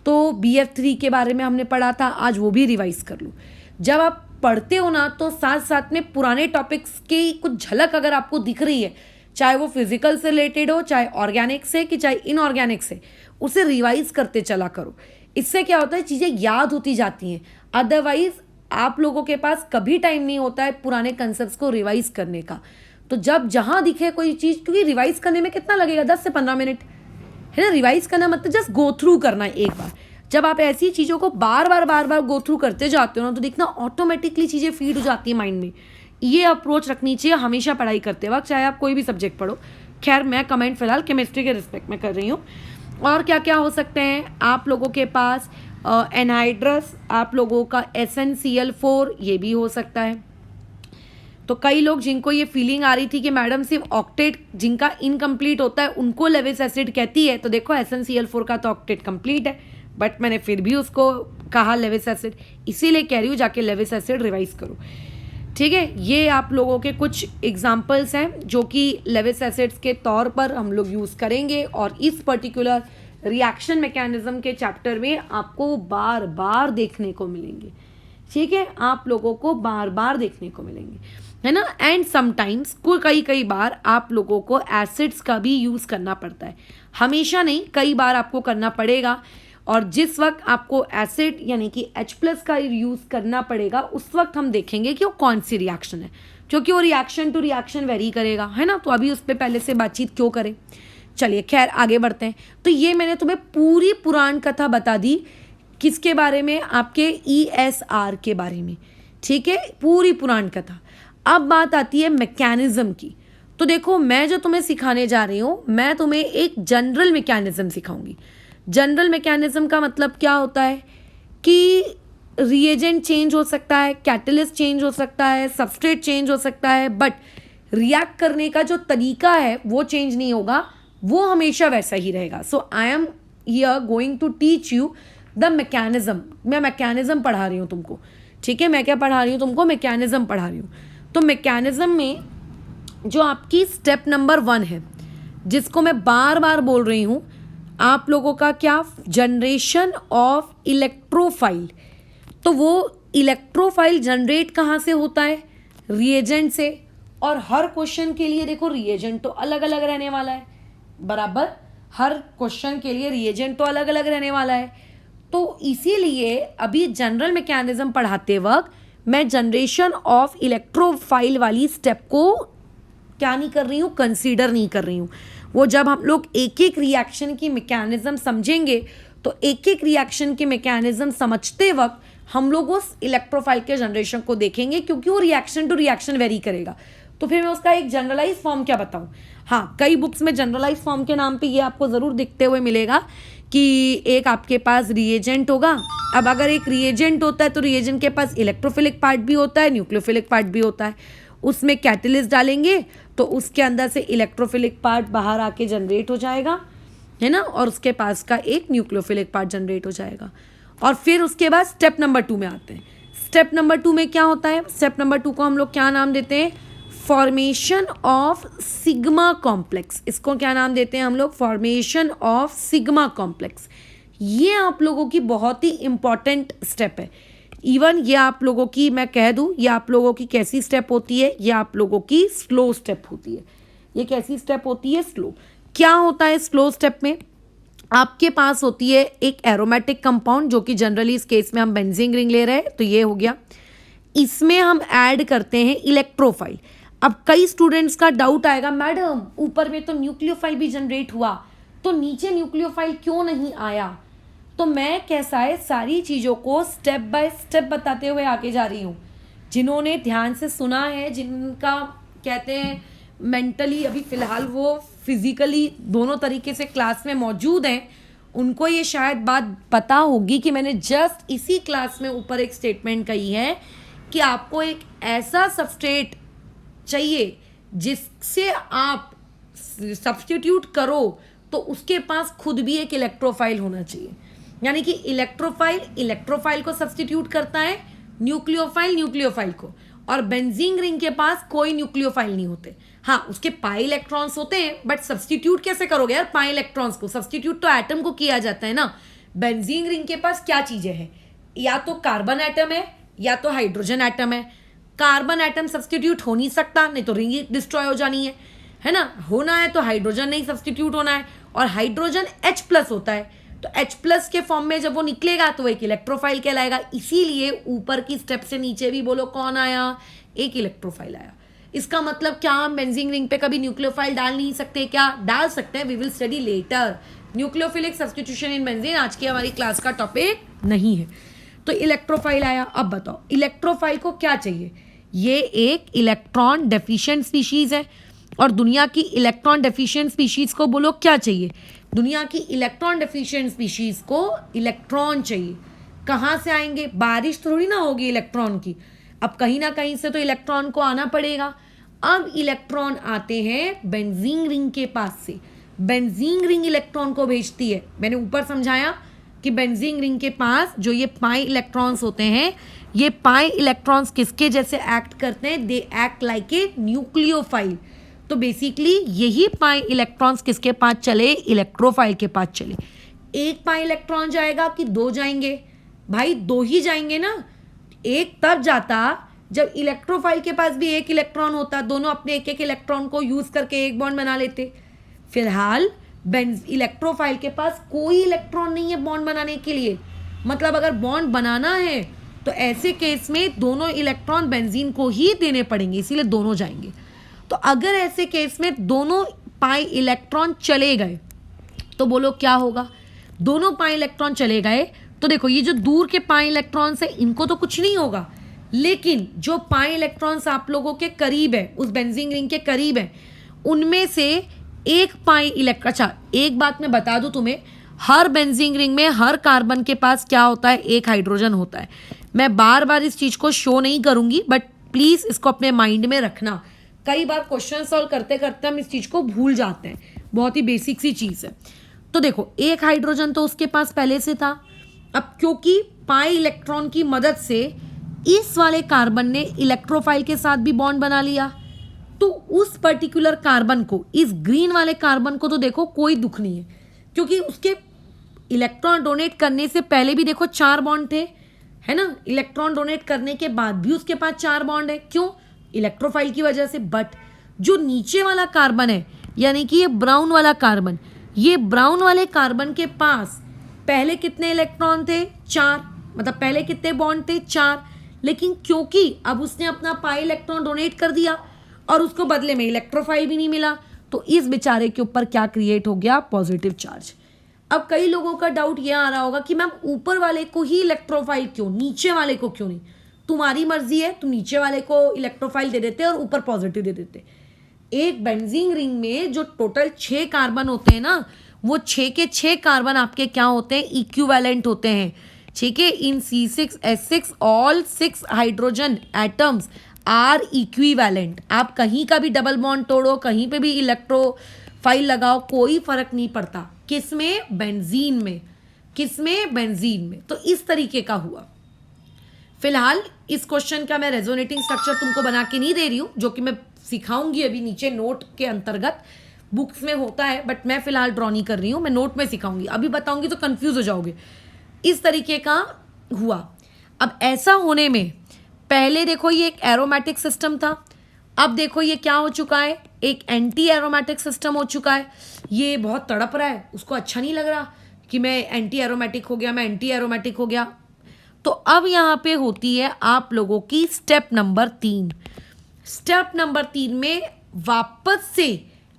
[SPEAKER 1] तो BF3 के बारे में हमने पढ़ा था, आज वो भी रिवाइज कर लो। जब आप पढ़ते हो ना तो साथ साथ में पुराने टॉपिक्स की कुछ झलक अगर आपको दिख रही है, चाहे वो फिजिकल से रिलेटेड हो, चाहे ऑर्गेनिक से कि चाहे इनऑर्गेनिक से, उसे रिवाइज करते चला करो। इससे क्या होता है, चीज़ें याद होती जाती हैं। अदरवाइज आप लोगों के पास कभी टाइम नहीं होता है पुराने कंसेप्ट्स को रिवाइज करने का। तो जब जहाँ दिखे कोई चीज़, क्योंकि रिवाइज करने में कितना लगेगा, 10 से 15 मिनट है ना। रिवाइज करना मतलब जस्ट गो थ्रू करना है एक बार। जब आप ऐसी चीज़ों को बार बार गो थ्रू करते जाते हो ना तो देखना ऑटोमेटिकली चीज़ें फीड हो जाती है माइंड में। ये अप्रोच रखनी चाहिए हमेशा पढ़ाई करते वक्त, चाहे आप कोई भी सब्जेक्ट पढ़ो। खैर मैं कमेंट फिलहाल केमिस्ट्री के रिस्पेक्ट में कर रही हूँ। और क्या क्या हो सकते हैं आप लोगों के पास, एनहाइड्रस, आप लोगों का SnCl4, ये भी हो सकता है। तो कई लोग जिनको ये फीलिंग आ रही थी कि मैडम सिर्फ ऑक्टेट जिनका इनकम्प्लीट होता है उनको लेविस एसिड कहती है, तो देखो SnCl4 का तो ऑक्टेट कंप्लीट है, बट मैंने फिर भी उसको कहा लेविस एसिड, इसीलिए कह रही हूँ जाके लेविस एसिड रिवाइज करो, ठीक है। ये आप लोगों के कुछ एग्जाम्पल्स हैं जो कि लेविस एसिड्स के तौर पर हम लोग यूज़ करेंगे और इस पर्टिकुलर रिएक्शन मैकेनिज्म के चैप्टर में आपको बार बार देखने को मिलेंगे, ठीक है, आप लोगों को बार बार देखने को मिलेंगे, है ना। एंड समटाइम्स कई बार आप लोगों को एसिड्स का भी यूज़ करना पड़ता है, हमेशा नहीं, कई बार आपको करना पड़ेगा। और जिस वक्त आपको एसिड यानी कि H+ का यूज़ करना पड़ेगा उस वक्त हम देखेंगे कि वो कौन सी रिएक्शन है, क्योंकि वो रिएक्शन टू रिएक्शन वेरी करेगा, है ना। तो अभी उस पर पहले से बातचीत क्यों करें, चलिए खैर आगे बढ़ते हैं। तो ये मैंने तुम्हें पूरी पुराण कथा बता दी, किसके बारे में, आपके ESR के बारे में, ठीक है, पूरी पुराण कथा। अब बात आती है मैकेनिज्म की। तो देखो मैं जो तुम्हें सिखाने जा रही हूँ, मैं तुम्हें एक जनरल मैकेनिज्म सिखाऊंगी। जनरल मैकेनिज्म का मतलब क्या होता है कि रिएजेंट चेंज हो सकता है, कैटलिस्ट चेंज हो सकता है, सबस्ट्रेट चेंज हो सकता है, बट रिएक्ट करने का जो तरीका है वो चेंज नहीं होगा, वो हमेशा वैसा ही रहेगा। So I am here going to teach you the mechanism. मैं मैकेनिज्म पढ़ा रही हूँ तुमको, ठीक है। मैं क्या पढ़ा रही हूँ तुमको, मैकेनिज्म पढ़ा रही हूँ। तो मैकेनिज्म में जो आपकी स्टेप नंबर 1 है, जिसको मैं बार बार बोल रही हूँ, आप लोगों का क्या, जनरेशन ऑफ इलेक्ट्रोफाइल। तो वो इलेक्ट्रोफाइल जनरेट कहाँ से होता है, रिएजेंट से। और हर क्वेश्चन के लिए देखो रिएजेंट तो अलग अलग रहने वाला है, बराबर, हर क्वेश्चन के लिए रिएजेंट तो अलग अलग रहने वाला है। तो इसीलिए अभी जनरल मैकेनिज्म पढ़ाते वक्त मैं जनरेशन ऑफ इलेक्ट्रोफाइल वाली स्टेप को क्या नहीं कर रही हूँ, कंसीडर नहीं कर रही हूँ। वो जब हम लोग एक एक रिएक्शन की मैकेनिज्म समझेंगे तो एक एक रिएक्शन की मैकेनिज्म समझते वक्त हम लोग उस इलेक्ट्रोफाइल के जनरेशन को देखेंगे, क्योंकि वो रिएक्शन टू रिएक्शन वेरी करेगा। तो फिर मैं उसका एक जनरलाइज फॉर्म क्या बताऊं। हाँ, कई बुक्स में जनरलाइज फॉर्म के नाम पे ये आपको ज़रूर दिखते हुए मिलेगा कि एक आपके पास रिएजेंट होगा। अब अगर एक रिएजेंट होता है तो रिएजेंट के पास इलेक्ट्रोफिलिक पार्ट भी होता है, न्यूक्लियोफिलिक पार्ट भी होता है। उसमें कैटलिस्ट डालेंगे तो उसके अंदर से इलेक्ट्रोफिलिक पार्ट बाहर आके जनरेट हो जाएगा, है ना, और उसके पास का एक न्यूक्लियोफिलिक पार्ट जनरेट हो जाएगा। और फिर उसके बाद स्टेप नंबर 2 में आते हैं। स्टेप नंबर 2 में क्या होता है, स्टेप नंबर 2 को हम लोग क्या नाम देते हैं, फॉर्मेशन ऑफ सिग्मा कॉम्प्लेक्स। इसको क्या नाम देते हैं हम लोग, फॉर्मेशन ऑफ सिग्मा कॉम्प्लेक्स। ये आप लोगों की बहुत ही इंपॉर्टेंट स्टेप है। इवन ये आप लोगों की, मैं कह दूं, ये आप लोगों की कैसी स्टेप होती है, ये आप लोगों की स्लो स्टेप होती है। ये कैसी स्टेप होती है, स्लो। क्या होता है स्लो स्टेप में? आपके पास होती है एक एरोमेटिक कंपाउंड, जो कि जनरली इस केस में हम बेंजीन रिंग ले रहे हैं, तो ये हो गया। इसमें हम ऐड करते हैं इलेक्ट्रोफाइल। अब कई स्टूडेंट्स का डाउट आएगा, मैडम ऊपर में तो न्यूक्लियोफाइल भी जनरेट हुआ, तो नीचे न्यूक्लियोफाइल क्यों नहीं आया? तो मैं कैसा है, सारी चीज़ों को स्टेप बाय स्टेप बताते हुए आगे जा रही हूँ। जिन्होंने ध्यान से सुना है, जिनका कहते हैं मेंटली अभी फ़िलहाल वो फिज़िकली दोनों तरीके से क्लास में मौजूद हैं, उनको ये शायद बात पता होगी कि मैंने जस्ट इसी क्लास में ऊपर एक स्टेटमेंट कही है कि आपको एक ऐसा सबस्ट्रेट चाहिए जिससे आप सब्स्टिट्यूट करो तो उसके पास खुद भी एक इलेक्ट्रोफाइल होना चाहिए। यानी कि इलेक्ट्रोफाइल को सब्स्टिट्यूट करता है, न्यूक्लियोफाइल को, और बेंजीन रिंग के पास कोई न्यूक्लियोफाइल नहीं होते। हाँ, उसके पाई इलेक्ट्रॉन्स होते हैं, बट सब्स्टिट्यूट कैसे करोगे यार पाई इलेक्ट्रॉन्स को? सब्स्टिट्यूट तो एटम को किया जाता है ना। बेंजीन रिंग के पास क्या चीजें हैं? या तो कार्बन एटम है या तो हाइड्रोजन एटम है। कार्बन एटम सब्स्टिट्यूट हो नहीं सकता, नहीं तो रिंग डिस्ट्रॉय हो जानी है ना। होना है तो हाइड्रोजन नहीं सब्स्टिट्यूट होना है, और हाइड्रोजन H+ होता है, तो H+ के फॉर्म में जब वो निकलेगा तो एक इलेक्ट्रोफाइल कहलाएगा। इसीलिए ऊपर की स्टेप से नीचे भी बोलो कौन आया? एक इलेक्ट्रोफाइल आया। इसका मतलब क्या हम बेंजीन रिंग पे कभी न्यूक्लियोफाइल डाल नहीं सकते? क्या डाल सकते हैं, we will study later. Nucleophilic substitution in benzene आज की हमारी क्लास का टॉपिक नहीं है। तो इलेक्ट्रोफाइल आया। अब बताओ इलेक्ट्रोफाइल को क्या चाहिए? ये एक इलेक्ट्रॉन डेफिशिएंट स्पीशीज है, और दुनिया की इलेक्ट्रॉन डेफिशिएंट स्पीशीज को बोलो क्या चाहिए? दुनिया की इलेक्ट्रॉन डेफिशिएंट स्पीशीज को इलेक्ट्रॉन चाहिए। कहाँ से आएंगे? बारिश थोड़ी ना होगी इलेक्ट्रॉन की, अब कहीं ना कहीं से तो इलेक्ट्रॉन को आना पड़ेगा। अब इलेक्ट्रॉन आते हैं बेंजीन रिंग के पास से। बेंजीन रिंग इलेक्ट्रॉन को भेजती है। मैंने ऊपर समझाया कि बेंजीन रिंग के पास जो ये पाई इलेक्ट्रॉन्स होते हैं, ये पाई इलेक्ट्रॉन्स किसके जैसे एक्ट करते हैं? They act like a nucleophile. तो बेसिकली यही पाई इलेक्ट्रॉन्स किसके पास चले? इलेक्ट्रोफाइल के पास चले। एक पाई इलेक्ट्रॉन जाएगा कि दो जाएंगे? भाई दो ही जाएंगे ना। एक तब जाता जब इलेक्ट्रोफाइल के पास भी एक इलेक्ट्रॉन होता, दोनों अपने एक एक इलेक्ट्रॉन को यूज करके एक बॉन्ड बना लेते। फिलहाल इलेक्ट्रोफाइल के पास कोई इलेक्ट्रॉन नहीं है बॉन्ड बनाने के लिए। मतलब अगर बॉन्ड बनाना है तो ऐसे केस में दोनों इलेक्ट्रॉन बेंजीन को ही देने पड़ेंगे, इसीलिए दोनों जाएंगे। तो अगर ऐसे केस में दोनों पाई इलेक्ट्रॉन चले गए तो बोलो क्या होगा? दोनों पाई इलेक्ट्रॉन चले गए तो देखो ये जो दूर के पाई इलेक्ट्रॉन्स है इनको तो कुछ नहीं होगा, लेकिन जो पाई इलेक्ट्रॉन्स आप लोगों के करीब है, उस बेंजीन रिंग के करीब है, उनमें से एक पाई इलेक्ट्रॉन। अच्छा एक बात मैं बता दूं तुम्हें, हर बेंजीन रिंग में हर कार्बन के पास क्या होता है? एक हाइड्रोजन होता है। मैं बार बार इस चीज़ को शो नहीं करूंगी, बट प्लीज़ इसको अपने माइंड में रखना। कई बार क्वेश्चन सॉल्व करते करते हम इस चीज़ को भूल जाते हैं, बहुत ही बेसिक सी चीज़ है। तो देखो एक हाइड्रोजन तो उसके पास पहले से था। अब क्योंकि पाई इलेक्ट्रॉन की मदद से इस वाले कार्बन ने इलेक्ट्रोफाइल के साथ भी बॉन्ड बना लिया, तो उस पर्टिकुलर कार्बन को, इस ग्रीन वाले कार्बन को तो देखो कोई दुख नहीं है, क्योंकि उसके इलेक्ट्रॉन डोनेट करने से पहले भी देखो 4 बॉन्ड थे, है ना। इलेक्ट्रॉन डोनेट करने के बाद भी उसके पास 4 बॉन्ड है। क्यों? इलेक्ट्रोफाइल की वजह से। बट जो नीचे वाला कार्बन है, यानी कि ये ब्राउन वाला कार्बन, ये ब्राउन वाले कार्बन के पास पहले कितने इलेक्ट्रॉन थे? 4। मतलब पहले कितने बॉन्ड थे? 4। लेकिन क्योंकि अब उसने अपना पाई इलेक्ट्रॉन डोनेट कर दिया और उसको बदले में इलेक्ट्रोफाइल भी नहीं मिला, तो इस बेचारे के ऊपर क्या क्रिएट हो गया? Positive charge. अब कई लोगों का डाउट ये आ रहा होगा कि मैम ऊपर वाले को ही इलेक्ट्रोफाइल क्यों, नीचे वाले को क्यों नहीं? तुम्हारी मर्जी है, तुम नीचे वाले को इलेक्ट्रोफाइल दे देते और ऊपर पॉजिटिव दे देते। एक बेंजीन रिंग में जो टोटल 6 कार्बन होते हैं ना, वो 6 के 6 कार्बन आपके क्या होते हैं? इक्विवेलेंट होते हैं। ठीक है, in C6H6 all 6 hydrogen atoms are equivalent. आप कहीं का भी डबल बॉन्ड तोड़ो, कहीं पे भी इलेक्ट्रोफाइल लगाओ, कोई फर्क नहीं पड़ता। किसमें? बेंजीन में। किसमें? बेंजीन में। तो इस तरीके का हुआ। फिलहाल इस क्वेश्चन का मैं रेजोनेटिंग स्ट्रक्चर तुमको बना के नहीं दे रही हूँ, जो कि मैं सिखाऊंगी अभी नीचे नोट के अंतर्गत। बुक्स में होता है बट मैं फिलहाल ड्रॉ नहीं कर रही हूँ, मैं नोट में सिखाऊंगी। अभी बताऊंगी तो कंफ्यूज हो जाओगे। इस तरीके का हुआ। अब ऐसा होने में पहले देखो ये एक एरोमेटिक सिस्टम था, अब देखो ये क्या हो चुका है? एक एंटी एरोमेटिक सिस्टम हो चुका है। ये बहुत तड़प रहा है, उसको अच्छा नहीं लग रहा कि मैं एंटी एरोमेटिक हो गया, मैं एंटी एरोमेटिक हो गया। तो अब यहाँ पे होती है आप लोगों की स्टेप नंबर 3। स्टेप नंबर 3 में वापस से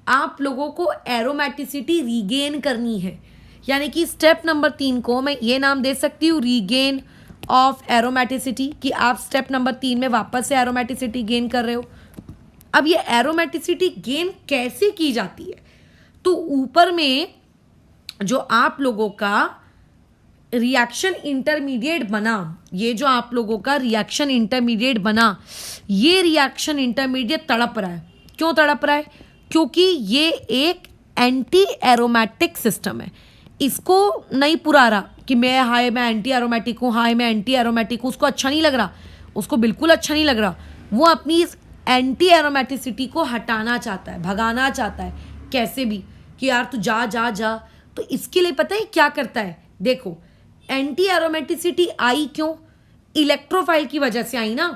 [SPEAKER 1] आप लोगों को एरोमेटिसिटी रीगेन करनी है। यानी कि स्टेप नंबर 3 को मैं ये नाम दे सकती हूँ रीगेन ऑफ एरोमेटिसिटी, कि आप स्टेप नंबर 3 में वापस से एरोमेटिसिटी गेन कर रहे हो। अब ये एरोमेटिसिटी गेन कैसे की जाती है? तो ऊपर में जो आप लोगों का रिएक्शन इंटरमीडिएट बना, ये जो आप लोगों का रिएक्शन इंटरमीडिएट बना, ये रिएक्शन इंटरमीडिएट तड़प रहा है। क्यों तड़प रहा है? क्योंकि ये एक एंटी एरोमेटिक सिस्टम है। इसको नहीं पुरा रहा कि मैं एंटी एरोमेटिक हूँ, हाय मैं एंटी एरोमेटिक हूँ। उसको अच्छा नहीं लग रहा, उसको बिल्कुल अच्छा नहीं लग रहा। वो अपनी इस एंटी एरोमेटिसिटी को हटाना चाहता है, भगाना चाहता है कैसे भी, कि यार तू जा जा जा। तो इसके लिए पता है क्या करता है? देखो, एंटी एरोमेटिसिटी आई क्यों? इलेक्ट्रोफाइल की वजह से आई ना।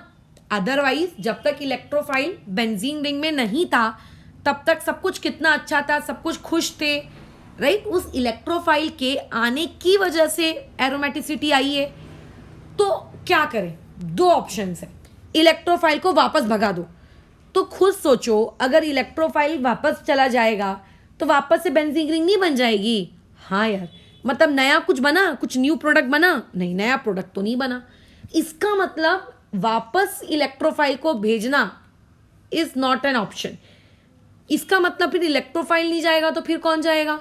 [SPEAKER 1] अदरवाइज जब तक इलेक्ट्रोफाइल बेंजीन रिंग में नहीं था तब तक सब कुछ कितना अच्छा था, सब कुछ खुश थे, राइट? उस इलेक्ट्रोफाइल के आने की वजह से एरोमेटिसिटी आई है। तो क्या करें? 2 ऑप्शंस है। इलेक्ट्रोफाइल को वापस भगा दो। तो खुद सोचो, अगर इलेक्ट्रोफाइल वापस चला जाएगा तो वापस से बेंजीन रिंग नहीं बन जाएगी? हाँ यार, मतलब नया कुछ बना, कुछ न्यू प्रोडक्ट बना? नहीं, नया प्रोडक्ट तो नहीं बना। इसका मतलब वापस इलेक्ट्रोफाइल को भेजना इज नॉट एन ऑप्शन। इसका मतलब फिर इलेक्ट्रोफाइल नहीं जाएगा तो फिर कौन जाएगा?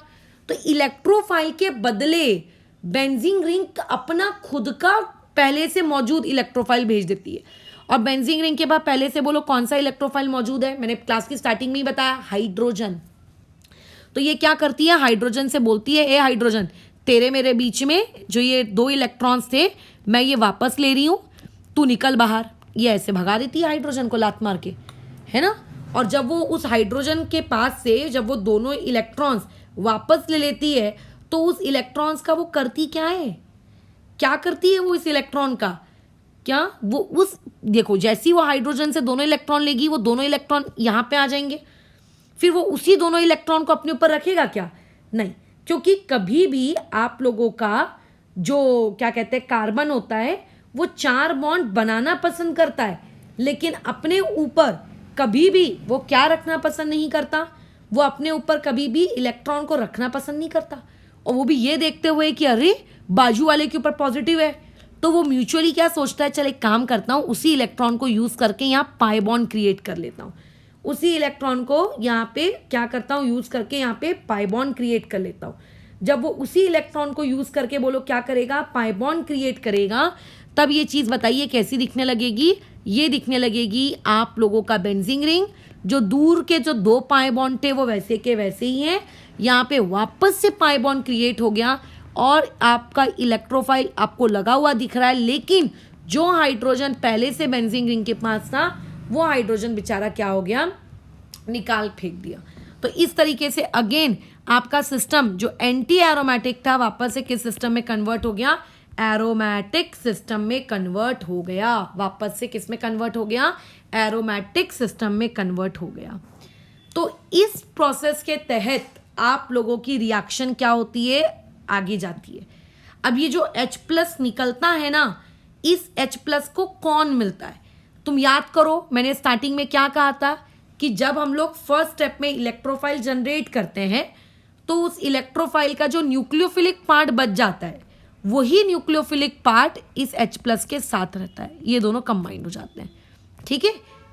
[SPEAKER 1] तो इलेक्ट्रोफाइल के बदले बेंजीन रिंग अपना खुद का पहले से मौजूद इलेक्ट्रोफाइल भेज देती है। और बेंजीन रिंग के बाद पहले से बोलो कौन सा इलेक्ट्रोफाइल मौजूद है? मैंने क्लास की स्टार्टिंग में ही बताया, हाइड्रोजन। तो ये क्या करती है? हाइड्रोजन से बोलती है, ए हाइड्रोजन, तेरे मेरे बीच में जो ये 2 इलेक्ट्रॉन्स थे, मैं ये वापस ले रही हूं, तू निकल बाहर। ये ऐसे भगा देती है हाइड्रोजन को लात मार के, है ना। और जब वो उस हाइड्रोजन के पास से जब वो दोनों इलेक्ट्रॉन्स वापस ले लेती है तो उस इलेक्ट्रॉन्स का वो करती क्या है? क्या करती है वो इस इलेक्ट्रॉन का? क्या वो उस, देखो, जैसी वो हाइड्रोजन से दोनों इलेक्ट्रॉन लेगी, वो दोनों इलेक्ट्रॉन यहाँ पे आ जाएंगे। फिर वो उसी दोनों इलेक्ट्रॉन को अपने ऊपर रखेगा क्या? नहीं, क्योंकि कभी भी आप लोगों का जो क्या कहते हैं कार्बन होता है वो 4 बॉन्ड बनाना पसंद करता है, लेकिन अपने ऊपर कभी भी वो क्या रखना पसंद नहीं करता? वो अपने ऊपर कभी भी इलेक्ट्रॉन को रखना पसंद नहीं करता। और वो भी ये देखते हुए कि अरे बाजू वाले के ऊपर पॉजिटिव है, तो वो म्यूचुअली क्या सोचता है, चल एक काम करता हूँ, उसी इलेक्ट्रॉन को यूज करके यहाँ पाई बॉन्ड क्रिएट कर लेता हूँ। उसी इलेक्ट्रॉन को यहाँ पे क्या करता हूँ, यूज करके यहाँ पे पाई बॉन्ड क्रिएट कर लेता हूँ। जब वो उसी इलेक्ट्रॉन को यूज करके बोलो क्या करेगा, पाई बॉन्ड क्रिएट करेगा, तब ये चीज बताइए कैसी दिखने लगेगी? ये दिखने लगेगी आप लोगों का बेंजीन रिंग, जो दूर के जो 2 पाई बॉन्ड थे वो वैसे के वैसे ही हैं। यहाँ पे वापस से पाई बॉन्ड क्रिएट हो गया और आपका इलेक्ट्रोफाइल आपको लगा हुआ दिख रहा है, लेकिन जो हाइड्रोजन पहले से बेंजीन रिंग के पास था वो हाइड्रोजन बेचारा क्या हो गया, निकाल फेंक दिया। तो इस तरीके से अगेन आपका सिस्टम जो एंटी एरोमेटिक था वापस से किस सिस्टम में कन्वर्ट हो गया? एरोमेटिक सिस्टम में कन्वर्ट हो गया। वापस से किस में कन्वर्ट हो गया? एरोमेटिक सिस्टम में कन्वर्ट हो गया। तो इस प्रोसेस के तहत आप लोगों की रिएक्शन क्या होती है, आगे जाती है। अब ये जो H+ निकलता है ना, इस H+ को कौन मिलता है? तुम याद करो, मैंने स्टार्टिंग में क्या कहा था कि जब हम लोग फर्स्ट स्टेप में इलेक्ट्रोफाइल जनरेट करते हैं तो उस इलेक्ट्रोफाइल का जो न्यूक्लियोफिलिक पार्ट बच जाता है, वही न्यूक्लियोफिलिक पार्ट इस H+ के साथ रहता है। ये दोनों कंबाइंड हो जाते हैं, ठीक है।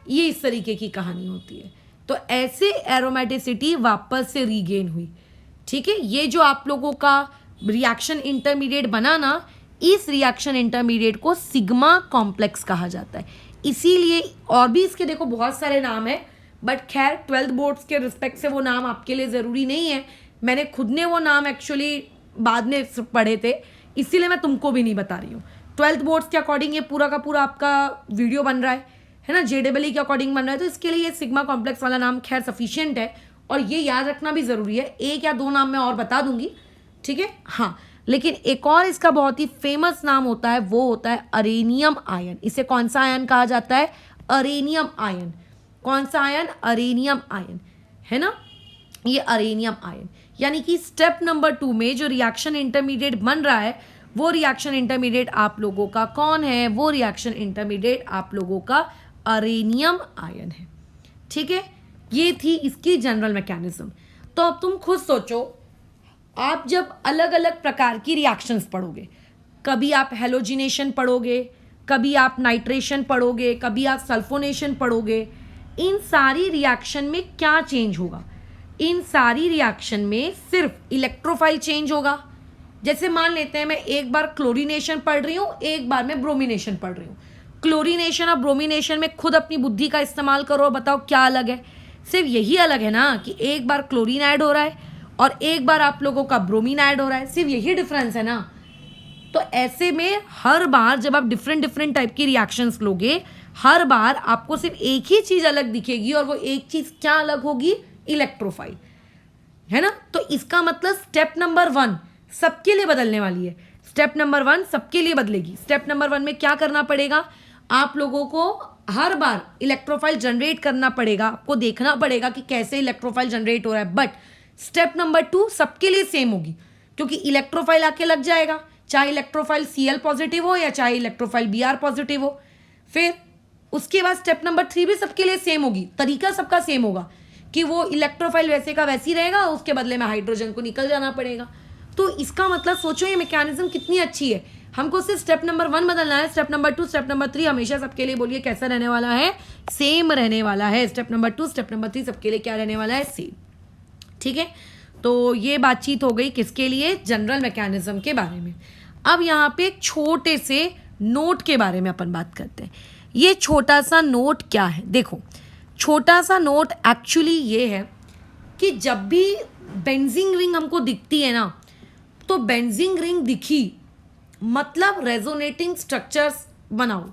[SPEAKER 1] ये इस तरीके की कहानी होती है। तो ऐसे एरोमेटिसिटी वापस से रीगेन हुई, ठीक है। ये जो आप लोगों का रिएक्शन इंटरमीडिएट बना ना, इस रिएक्शन इंटरमीडिएट को सिग्मा कॉम्प्लेक्स कहा जाता है। इसीलिए और भी इसके देखो बहुत सारे नाम है, बट खैर 12th बोर्ड्स के रिस्पेक्ट से वो नाम आपके लिए ज़रूरी नहीं है। मैंने खुद ने वो नाम एक्चुअली बाद में पढ़े थे, इसीलिए मैं तुमको भी नहीं बता रही हूँ। 12th बोर्ड्स के अकॉर्डिंग ये पूरा का पूरा आपका वीडियो बन रहा है ना, JEE के अकॉर्डिंग बन रहा है, तो इसके लिए ये सिग्मा कॉम्प्लेक्स वाला नाम खैर सफिशिएंट है। और ये याद रखना भी ज़रूरी है। 1 या 2 नाम मैं और बता दूंगी, ठीक है। हाँ, लेकिन एक और इसका बहुत ही फेमस नाम होता है, वो होता है अरेनियम आयन। इसे कौन सा आयन कहा जाता है? अरेनियम आयन। कौन सा आयन? अरेनियम आयन, है ना। ये अरेनियम आयन, यानी कि स्टेप नंबर 2 में जो रिएक्शन इंटरमीडिएट बन रहा है वो रिएक्शन इंटरमीडिएट आप लोगों का कौन है? वो रिएक्शन इंटरमीडिएट आप लोगों का अरेनियम आयन है। ठीक है, ये थी इसकी जनरल मैकेनिज्म। तो अब तुम खुद सोचो, आप जब अलग अलग प्रकार की रिएक्शंस पढ़ोगे, कभी आप हेलोजिनेशन पढ़ोगे, कभी आप नाइट्रेशन पढ़ोगे, कभी आप सल्फोनेशन पढ़ोगे, इन सारी रिएक्शन में क्या चेंज होगा? इन सारी रिएक्शन में सिर्फ इलेक्ट्रोफाइल चेंज होगा। जैसे मान लेते हैं मैं एक बार क्लोरीनेशन पढ़ रही हूँ, एक बार मैं ब्रोमिनेशन पढ़ रही हूँ। क्लोरीनेशन और ब्रोमिनेशन में खुद अपनी बुद्धि का इस्तेमाल करो और बताओ क्या अलग है। सिर्फ यही अलग है ना कि एक बार क्लोरीन ऐड हो रहा है और एक बार आप लोगों का ब्रोमीन ऐड हो रहा है, सिर्फ यही डिफरेंस है ना। तो ऐसे में हर बार जब आप डिफरेंट डिफरेंट टाइप की रिएक्शंस लोगे, हर बार आपको सिर्फ एक ही चीज अलग दिखेगी और वो एक चीज क्या अलग होगी? इलेक्ट्रोफाइल, है ना। तो इसका मतलब स्टेप नंबर 1 सबके लिए बदलने वाली है। स्टेप नंबर 1 सबके लिए बदलेगी। स्टेप नंबर 1 में क्या करना पड़ेगा? आप लोगों को हर बार इलेक्ट्रोफाइल जनरेट करना पड़ेगा, आपको देखना पड़ेगा कि कैसे इलेक्ट्रोफाइल जनरेट हो रहा है। बट स्टेप नंबर 2 सबके लिए सेम होगी, क्योंकि इलेक्ट्रोफाइल आके लग जाएगा, चाहे इलेक्ट्रोफाइल Cl पॉजिटिव हो या चाहे इलेक्ट्रोफाइल Br पॉजिटिव हो। फिर उसके बाद स्टेप नंबर 3 भी सबके लिए सेम होगी, तरीका सबका सेम होगा कि वो इलेक्ट्रोफाइल वैसे का वैसी रहेगा, उसके बदले में हाइड्रोजन को निकल जाना पड़ेगा। तो इसका मतलब सोचो ये मैकेनिज्म कितनी अच्छी है। हमको सिर्फ स्टेप नंबर 1 बदलना है। स्टेप नंबर 2 स्टेप नंबर 3 हमेशा सबके लिए बोलिए कैसा रहने वाला है? सेम रहने वाला है। स्टेप नंबर 2 स्टेप नंबर 3 सबके लिए क्या रहने वाला है? सेम। ठीक है, तो ये बातचीत हो गई किसके लिए? जनरल मैकेनिज्म के बारे में। अब यहाँ पे एक छोटे से नोट के बारे में अपन बात करते हैं। ये छोटा सा नोट क्या है? देखो, छोटा सा नोट एक्चुअली ये है कि जब भी बेंजीन रिंग हमको दिखती है ना, तो बेंजीन रिंग दिखी मतलब रेजोनेटिंग स्ट्रक्चर्स बनाओ।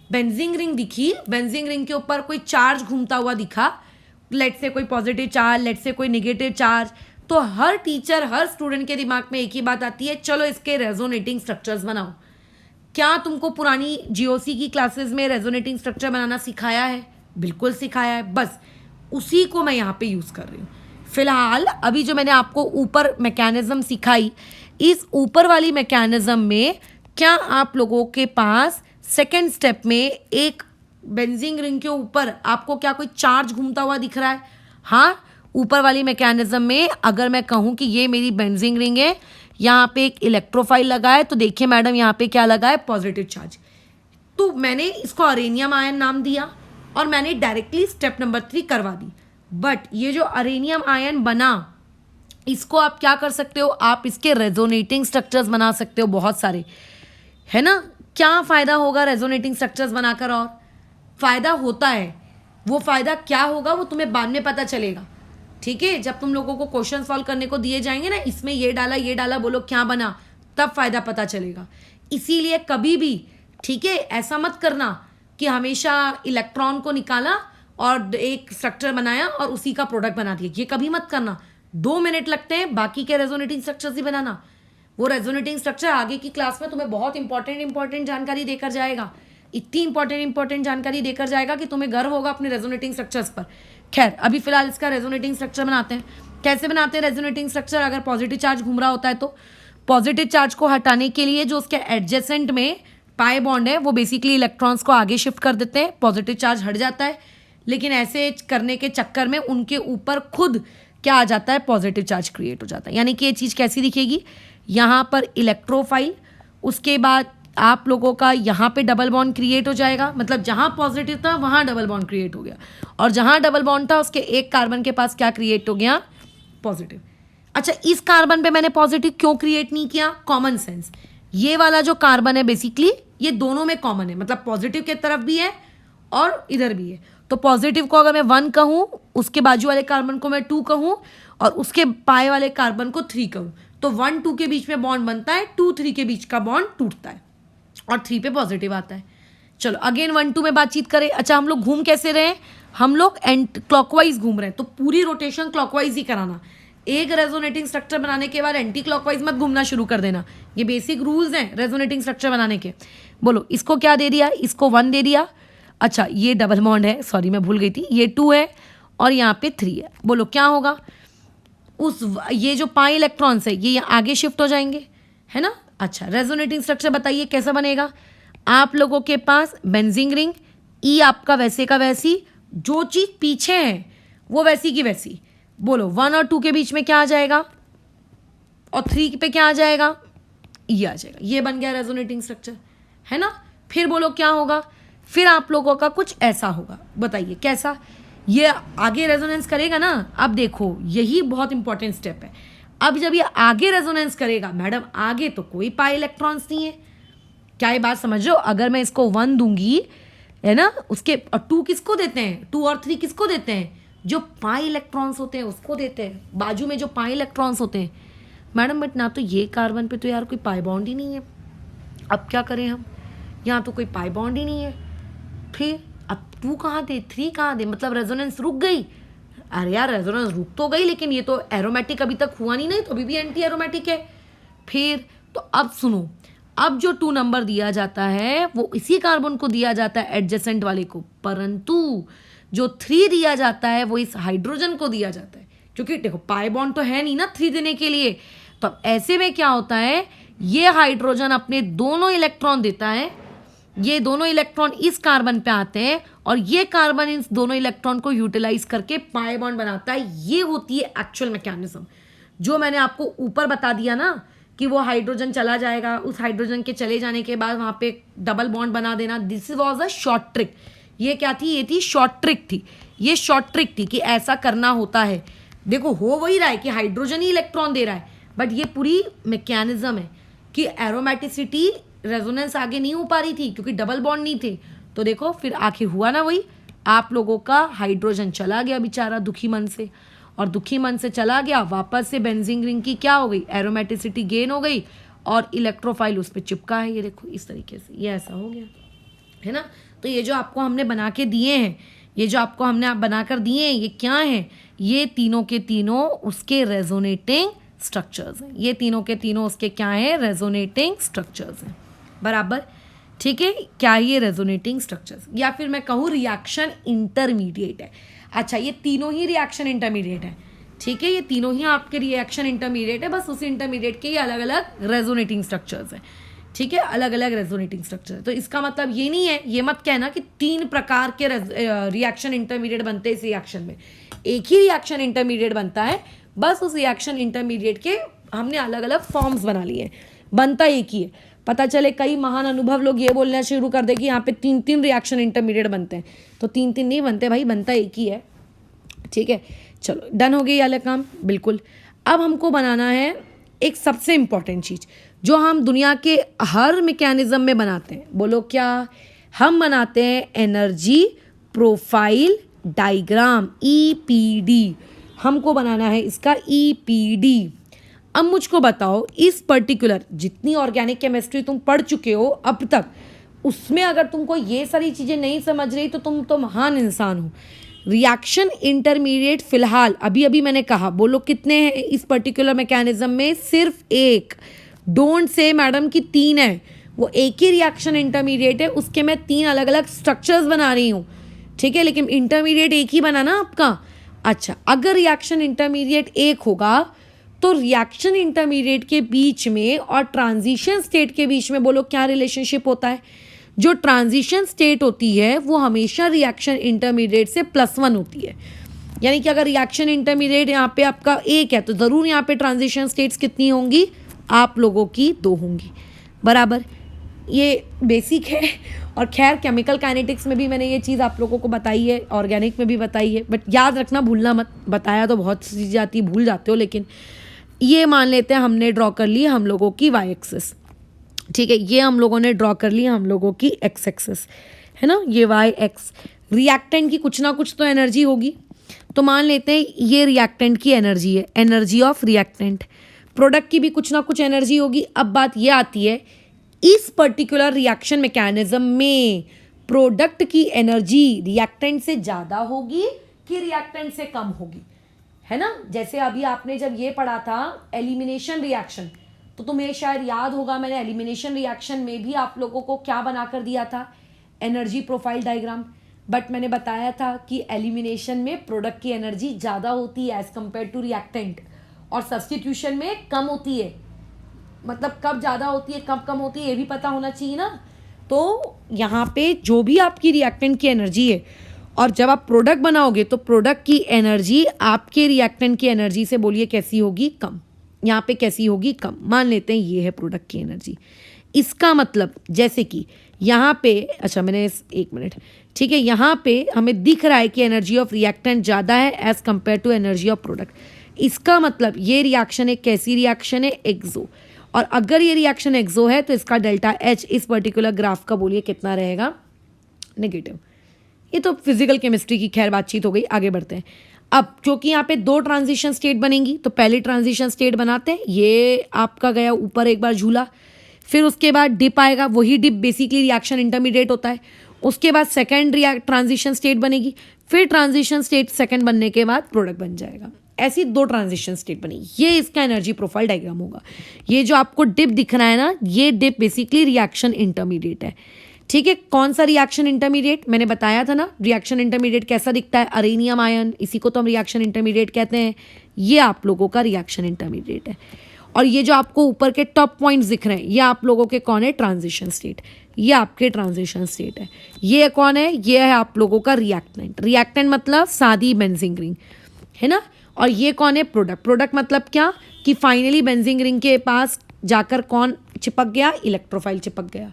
[SPEAKER 1] बेंजीन रिंग दिखी, बेंजीन रिंग के ऊपर कोई चार्ज घूमता हुआ दिखा, लेट से कोई पॉजिटिव चार्ज, लेट से कोई नेगेटिव चार्ज, तो हर टीचर हर स्टूडेंट के दिमाग में एक ही बात आती है, चलो इसके रेजोनेटिंग स्ट्रक्चर्स बनाओ। क्या तुमको पुरानी जीओसी की क्लासेस में रेजोनेटिंग स्ट्रक्चर बनाना सिखाया है? बिल्कुल सिखाया है, बस उसी को मैं यहाँ पे यूज़ कर रही हूँ। फिलहाल अभी जो मैंने आपको ऊपर मैकेनिज्म सिखाई, इस ऊपर वाली मैकेनिज्म में क्या आप लोगों के पास सेकेंड स्टेप में एक बेंजीन रिंग के ऊपर आपको क्या कोई चार्ज घूमता हुआ दिख रहा है? हाँ, ऊपर वाली मैकेनिज्म में अगर मैं कहूँ कि ये मेरी बेंजीन रिंग है, यहाँ पे एक इलेक्ट्रोफाइल लगा है, तो देखिए मैडम यहाँ पे क्या लगा है? Positive charge. तो मैंने इसको अरेनियम आयन नाम दिया और मैंने डायरेक्टली स्टेप नंबर 3 करवा दी। बट ये जो अरेनियम आयन बना, इसको आप क्या कर सकते हो? आप इसके रेजोनेटिंग स्ट्रक्चर्स बना सकते हो बहुत सारे, है ना। क्या फ़ायदा होगा रेजोनेटिंग स्ट्रक्चर्स बनाकर? और फ़ायदा होता है, वो फ़ायदा क्या होगा वो तुम्हें बाद में पता चलेगा। ठीक है, जब तुम लोगों को क्वेश्चन सॉल्व करने को दिए जाएंगे ना, इसमें ये डाला बोलो क्या बना, तब फ़ायदा पता चलेगा। इसीलिए कभी भी, ठीक है, ऐसा मत करना कि हमेशा इलेक्ट्रॉन को निकाला और एक स्ट्रक्चर बनाया और उसी का प्रोडक्ट बना दिया, ये कभी मत करना। 2 मिनट लगते हैं बाकी के रेजोनेटिंग स्ट्रक्चर्स ही बनाना। वो रेजोनेटिंग स्ट्रक्चर आगे की क्लास में तुम्हें बहुत इंपॉर्टेंट जानकारी देकर जाएगा, इतनी इंपॉर्टेंट जानकारी देकर जाएगा कि तुम्हें गर्व होगा अपने रेजोनेटिंग स्ट्रक्चर्स पर। खैर, अभी फिलहाल इसका रेजोनेटिंग स्ट्रक्चर बनाते हैं। कैसे बनाते हैं रेजोनेटिंग स्ट्रक्चर? अगर पॉजिटिव चार्ज घूम रहा होता है तो पॉजिटिव चार्ज को हटाने के लिए जो उसके एडजेसेंट में पाई बॉन्ड है, वो बेसिकली इलेक्ट्रॉन्स को आगे शिफ्ट कर देते हैं, पॉजिटिव चार्ज हट जाता है। लेकिन ऐसे करने के चक्कर में उनके ऊपर खुद क्या आ जाता है? पॉजिटिव चार्ज क्रिएट हो जाता है। यानी कि ये चीज़ कैसी दिखेगी? यहाँ पर इलेक्ट्रोफाइल, उसके बाद आप लोगों का यहाँ पे डबल बॉन्ड क्रिएट हो जाएगा, मतलब जहाँ पॉजिटिव था वहाँ डबल बॉन्ड क्रिएट हो गया, और जहाँ डबल बॉन्ड था उसके एक कार्बन के पास क्या क्रिएट हो गया? पॉजिटिव। अच्छा, इस कार्बन पे मैंने पॉजिटिव क्यों क्रिएट नहीं किया? Common sense. ये वाला जो कार्बन है बेसिकली ये दोनों में कॉमन है, मतलब पॉजिटिव के तरफ भी है और इधर भी है। तो पॉजिटिव को अगर मैं 1 कहूँ, उसके बाजू वाले कार्बन को मैं 2 कहूँ और उसके पाए वाले कार्बन को 3 कहूँ, तो 1 2 के बीच में बॉन्ड बनता है, 2 3 के बीच का बॉन्ड टूटता है और 3 पे पॉजिटिव आता है। चलो अगेन 1 2 में बातचीत करें। अच्छा, हम लोग घूम कैसे रहे हैं? हम लोग क्लॉकवाइज घूम रहे हैं, तो पूरी रोटेशन क्लॉकवाइज ही कराना। एक रेजोनेटिंग स्ट्रक्चर बनाने के बाद एंटी क्लॉकवाइज मत घूमना शुरू कर देना। ये बेसिक रूल्स हैं रेजोनेटिंग स्ट्रक्चर बनाने के। बोलो, इसको क्या दे दिया? इसको 1 दे दिया। अच्छा, ये डबल बॉन्ड है, सॉरी मैं भूल गई थी, ये 2 है और यहाँ पे 3 है। बोलो क्या होगा? ये जो पाई इलेक्ट्रॉन्स है ये आगे शिफ्ट हो जाएंगे, है ना। अच्छा, रेजोनेटिंग स्ट्रक्चर बताइए कैसा बनेगा। आप लोगों के पास बेंजीन रिंग, ई आपका वैसे का वैसी, जो चीज पीछे है वो वैसी की वैसी। बोलो 1 और 2 के बीच में क्या आ जाएगा, और 3 पे क्या आ जाएगा, ई आ जाएगा। ये बन गया रेजोनेटिंग स्ट्रक्चर, है ना। फिर बोलो क्या होगा, फिर आप लोगों का कुछ ऐसा होगा, बताइए कैसा। ये आगे रेजोनेंस करेगा ना। अब देखो यही बहुत इंपॉर्टेंट स्टेप है। अब जब ये आगे रेजोनेंस करेगा मैडम, आगे तो कोई पाई इलेक्ट्रॉन्स नहीं है। क्या ये बात समझ रहे हो। अगर मैं इसको 1 दूंगी, है ना, उसके और 2 किसको देते हैं, 2 और 3 किसको देते हैं, जो पाई इलेक्ट्रॉन्स होते हैं उसको देते हैं, बाजू में जो पाई इलेक्ट्रॉन्स होते हैं मैडम। बट ना तो ये कार्बन पे तो यार कोई पाई बॉन्ड ही नहीं है। अब क्या करें हम, यहाँ तो कोई पाई बॉन्ड ही नहीं है। फिर अब 2 कहाँ दे, 3 कहाँ दे, मतलब रेजोनेंस रुक गई। अरे यार रेजोनेंस रुक तो गई, लेकिन ये तो एरोमेटिक अभी तक हुआ नहीं, तो अभी भी एंटी एरोमेटिक है। फिर तो अब सुनो, अब जो 2 नंबर दिया जाता है वो इसी कार्बन को दिया जाता है एडजेसेंट वाले को, परंतु जो 3 दिया जाता है वो इस हाइड्रोजन को दिया जाता है, क्योंकि देखो पाई बॉन्ड तो है नहीं ना 3 देने के लिए। तो अब ऐसे में क्या होता है, ये हाइड्रोजन अपने दोनों इलेक्ट्रॉन देता है, ये दोनों इलेक्ट्रॉन इस कार्बन पे आते हैं और ये कार्बन इन दोनों इलेक्ट्रॉन को यूटिलाइज करके पाई बॉन्ड बनाता है। ये होती है एक्चुअल मैकेनिज्म, जो मैंने आपको ऊपर बता दिया ना कि वो हाइड्रोजन चला जाएगा, उस हाइड्रोजन के चले जाने के बाद वहां पे डबल बॉन्ड बना देना। This was a short trick. ये क्या थी, ये थी शॉर्ट ट्रिक थी। ये शॉर्ट ट्रिक थी कि ऐसा करना होता है। देखो हो वही रहा है कि हाइड्रोजन ही इलेक्ट्रॉन दे रहा है, बट ये पूरी मैकेनिज्म है कि एरोमेटिसिटी रेजोनेंस आगे नहीं हो पा रही थी क्योंकि डबल बॉन्ड नहीं थे। तो देखो फिर आखिर हुआ ना वही, आप लोगों का हाइड्रोजन चला गया बेचारा दुखी मन से, और दुखी मन से चला गया वापस से बेंजीन रिंग की क्या हो गई, एरोमेटिसिटी गेन हो गई और इलेक्ट्रोफाइल उस पर चिपका है। ये देखो इस तरीके से ये ऐसा हो गया, है ना। तो ये जो आपको हमने बना के दिए हैं, ये जो आपको हमने आप बनाकर दिए हैं, ये क्या हैं, ये तीनों के तीनों उसके रेजोनेटिंग स्ट्रक्चर्स हैं। ये तीनों के तीनों उसके क्या हैं, रेजोनेटिंग स्ट्रक्चर्स हैं, बराबर। ठीक है, क्या ये रेजोनेटिंग स्ट्रक्चर्स, या फिर मैं कहूँ रिएक्शन इंटरमीडिएट है। अच्छा, ये तीनों ही रिएक्शन इंटरमीडिएट है, ठीक है, ये तीनों ही आपके रिएक्शन इंटरमीडिएट है, बस उस इंटरमीडिएट के ये अलग अलग रेजोनेटिंग स्ट्रक्चर्स हैं, ठीक है, अलग अलग रेजोनेटिंग स्ट्रक्चर। तो इसका मतलब ये नहीं है, ये मत कहना कि 3 प्रकार के रिएक्शन इंटरमीडिएट बनते हैं इस रिएक्शन में। एक ही रिएक्शन इंटरमीडिएट बनता है, बस उस रिएक्शन इंटरमीडिएट के हमने अलग अलग फॉर्म्स बना लिए हैं, बनता एक ही है। पता चले कई महान अनुभव लोग ये बोलना शुरू कर दे कि यहाँ पे 3 रिएक्शन इंटरमीडिएट बनते हैं, तो 3 नहीं बनते भाई, बनता एक ही है, ठीक है। चलो डन हो गई ये वाला काम, बिल्कुल। अब हमको बनाना है एक सबसे इंपॉर्टेंट चीज़ जो हम दुनिया के हर मैकेनिज्म में बनाते हैं। बोलो क्या, हम बनाते हैं एनर्जी प्रोफाइल डायग्राम, EPD। हमको बनाना है इसका EPD। अब मुझको बताओ इस पर्टिकुलर जितनी ऑर्गेनिक केमिस्ट्री तुम पढ़ चुके हो अब तक, उसमें अगर तुमको ये सारी चीज़ें नहीं समझ रही तो तुम तो महान इंसान हो। रिएक्शन इंटरमीडिएट फिलहाल अभी अभी मैंने कहा, बोलो कितने हैं इस पर्टिकुलर मैकेनिज्म में, सिर्फ एक। डोंट से मैडम कि 3 है, वो एक ही रिएक्शन इंटरमीडिएट है, उसके मैं 3 अलग अलग स्ट्रक्चर्स बना रही हूँ, ठीक है, लेकिन इंटरमीडिएट एक ही बना ना आपका। अच्छा, अगर रिएक्शन इंटरमीडिएट एक होगा तो रिएक्शन इंटरमीडिएट के बीच में और ट्रांजिशन स्टेट के बीच में बोलो क्या रिलेशनशिप होता है। जो ट्रांजिशन स्टेट होती है वो हमेशा रिएक्शन इंटरमीडिएट से +1 होती है, यानी कि अगर रिएक्शन इंटरमीडिएट यहाँ पे आपका 1 है तो ज़रूर यहाँ पे ट्रांजिशन स्टेट्स कितनी होंगी, आप लोगों की 2 होंगी, बराबर। ये बेसिक है। और खैर केमिकल काइनेटिक्स में भी मैंने ये चीज़ आप लोगों को बताई है, ऑर्गेनिक में भी बताई है, बट याद रखना भूलना मत, बताया तो बहुत सी चीज़ आती भूल जाते हो। लेकिन ये मान लेते हैं हमने ड्रॉ कर ली हम लोगों की y एक्सिस, ठीक है, ये हम लोगों ने ड्रॉ कर ली हम लोगों की x एक्सिस, है ना, ये y-x। रिएक्टेंट की कुछ ना कुछ तो एनर्जी होगी, तो मान लेते हैं ये रिएक्टेंट की एनर्जी है, एनर्जी ऑफ रिएक्टेंट। प्रोडक्ट की भी कुछ ना कुछ एनर्जी होगी। अब बात ये आती है इस पर्टिकुलर रिएक्शन मैकेनिज्म में प्रोडक्ट की एनर्जी रिएक्टेंट से ज़्यादा होगी कि रिएक्टेंट से कम होगी, है ना। जैसे अभी आपने जब ये पढ़ा था एलिमिनेशन रिएक्शन, तो तुम्हें शायद याद होगा मैंने एलिमिनेशन रिएक्शन में भी आप लोगों को क्या बना कर दिया था, एनर्जी प्रोफाइल डायग्राम। बट मैंने बताया था कि एलिमिनेशन में प्रोडक्ट की एनर्जी ज़्यादा होती है एज कंपेयर टू रिएक्टेंट, और सब्स्टिट्यूशन में कम होती है, मतलब कब ज़्यादा होती है कब कम होती है ये भी पता होना चाहिए ना। तो यहाँ पे जो भी आपकी रिएक्टेंट की एनर्जी है और जब आप प्रोडक्ट बनाओगे तो प्रोडक्ट की एनर्जी आपके रिएक्टेंट की एनर्जी से बोलिए कैसी होगी, कम। यहाँ पे कैसी होगी, कम। मान लेते हैं ये है प्रोडक्ट की एनर्जी। इसका मतलब जैसे कि यहाँ पे, अच्छा मैंने एक मिनट, ठीक है, यहाँ पे हमें दिख रहा है कि एनर्जी ऑफ रिएक्टेंट ज़्यादा है as compare to energy of product. इसका मतलब ये रिएक्शन एक कैसी रिएक्शन है, एक्सो। और अगर ये रिएक्शन एक्सो है तो इसका डेल्टा एच इस पर्टिकुलर ग्राफ का बोलिए कितना रहेगा, नेगेटिव। ये तो फिजिकल केमिस्ट्री की खैर बातचीत हो गई, आगे बढ़ते हैं। अब क्योंकि यहाँ पे 2 ट्रांजिशन स्टेट बनेंगी तो पहले ट्रांजिशन स्टेट बनाते हैं, ये आपका गया ऊपर एक बार झूला, फिर उसके बाद डिप आएगा, वही डिप बेसिकली रिएक्शन इंटरमीडिएट होता है। उसके बाद सेकेंड ट्रांजिशन स्टेट बनेगी, फिर ट्रांजिशन स्टेट सेकेंड बनने के बाद प्रोडक्ट बन जाएगा। ऐसी 2 ट्रांजिशन स्टेट बनी, ये इसका एनर्जी प्रोफाइल डायग्राम होगा। ये जो आपको डिप दिख रहा है ना, ये डिप बेसिकली रिएक्शन इंटरमीडिएट है, ठीक है। कौन सा रिएक्शन इंटरमीडिएट, मैंने बताया था ना रिएक्शन इंटरमीडिएट कैसा दिखता है, अरेनियम आयन, इसी को तो हम रिएक्शन इंटरमीडिएट कहते हैं। ये आप लोगों का रिएक्शन इंटरमीडिएट है। और ये जो आपको ऊपर के टॉप पॉइंट्स दिख रहे हैं ये आप लोगों के कौन है, ट्रांजिशन स्टेट। ये आपके ट्रांजिशन स्टेट है। ये कौन है, ये है आप लोगों का रिएक्टेंट। रिएक्टेंट मतलब सादी बेंजीन रिंग है ना। और ये कौन है, प्रोडक्ट। प्रोडक्ट मतलब क्या कि फाइनली बेंजीन रिंग के पास जाकर कौन चिपक गया, इलेक्ट्रोफाइल चिपक गया।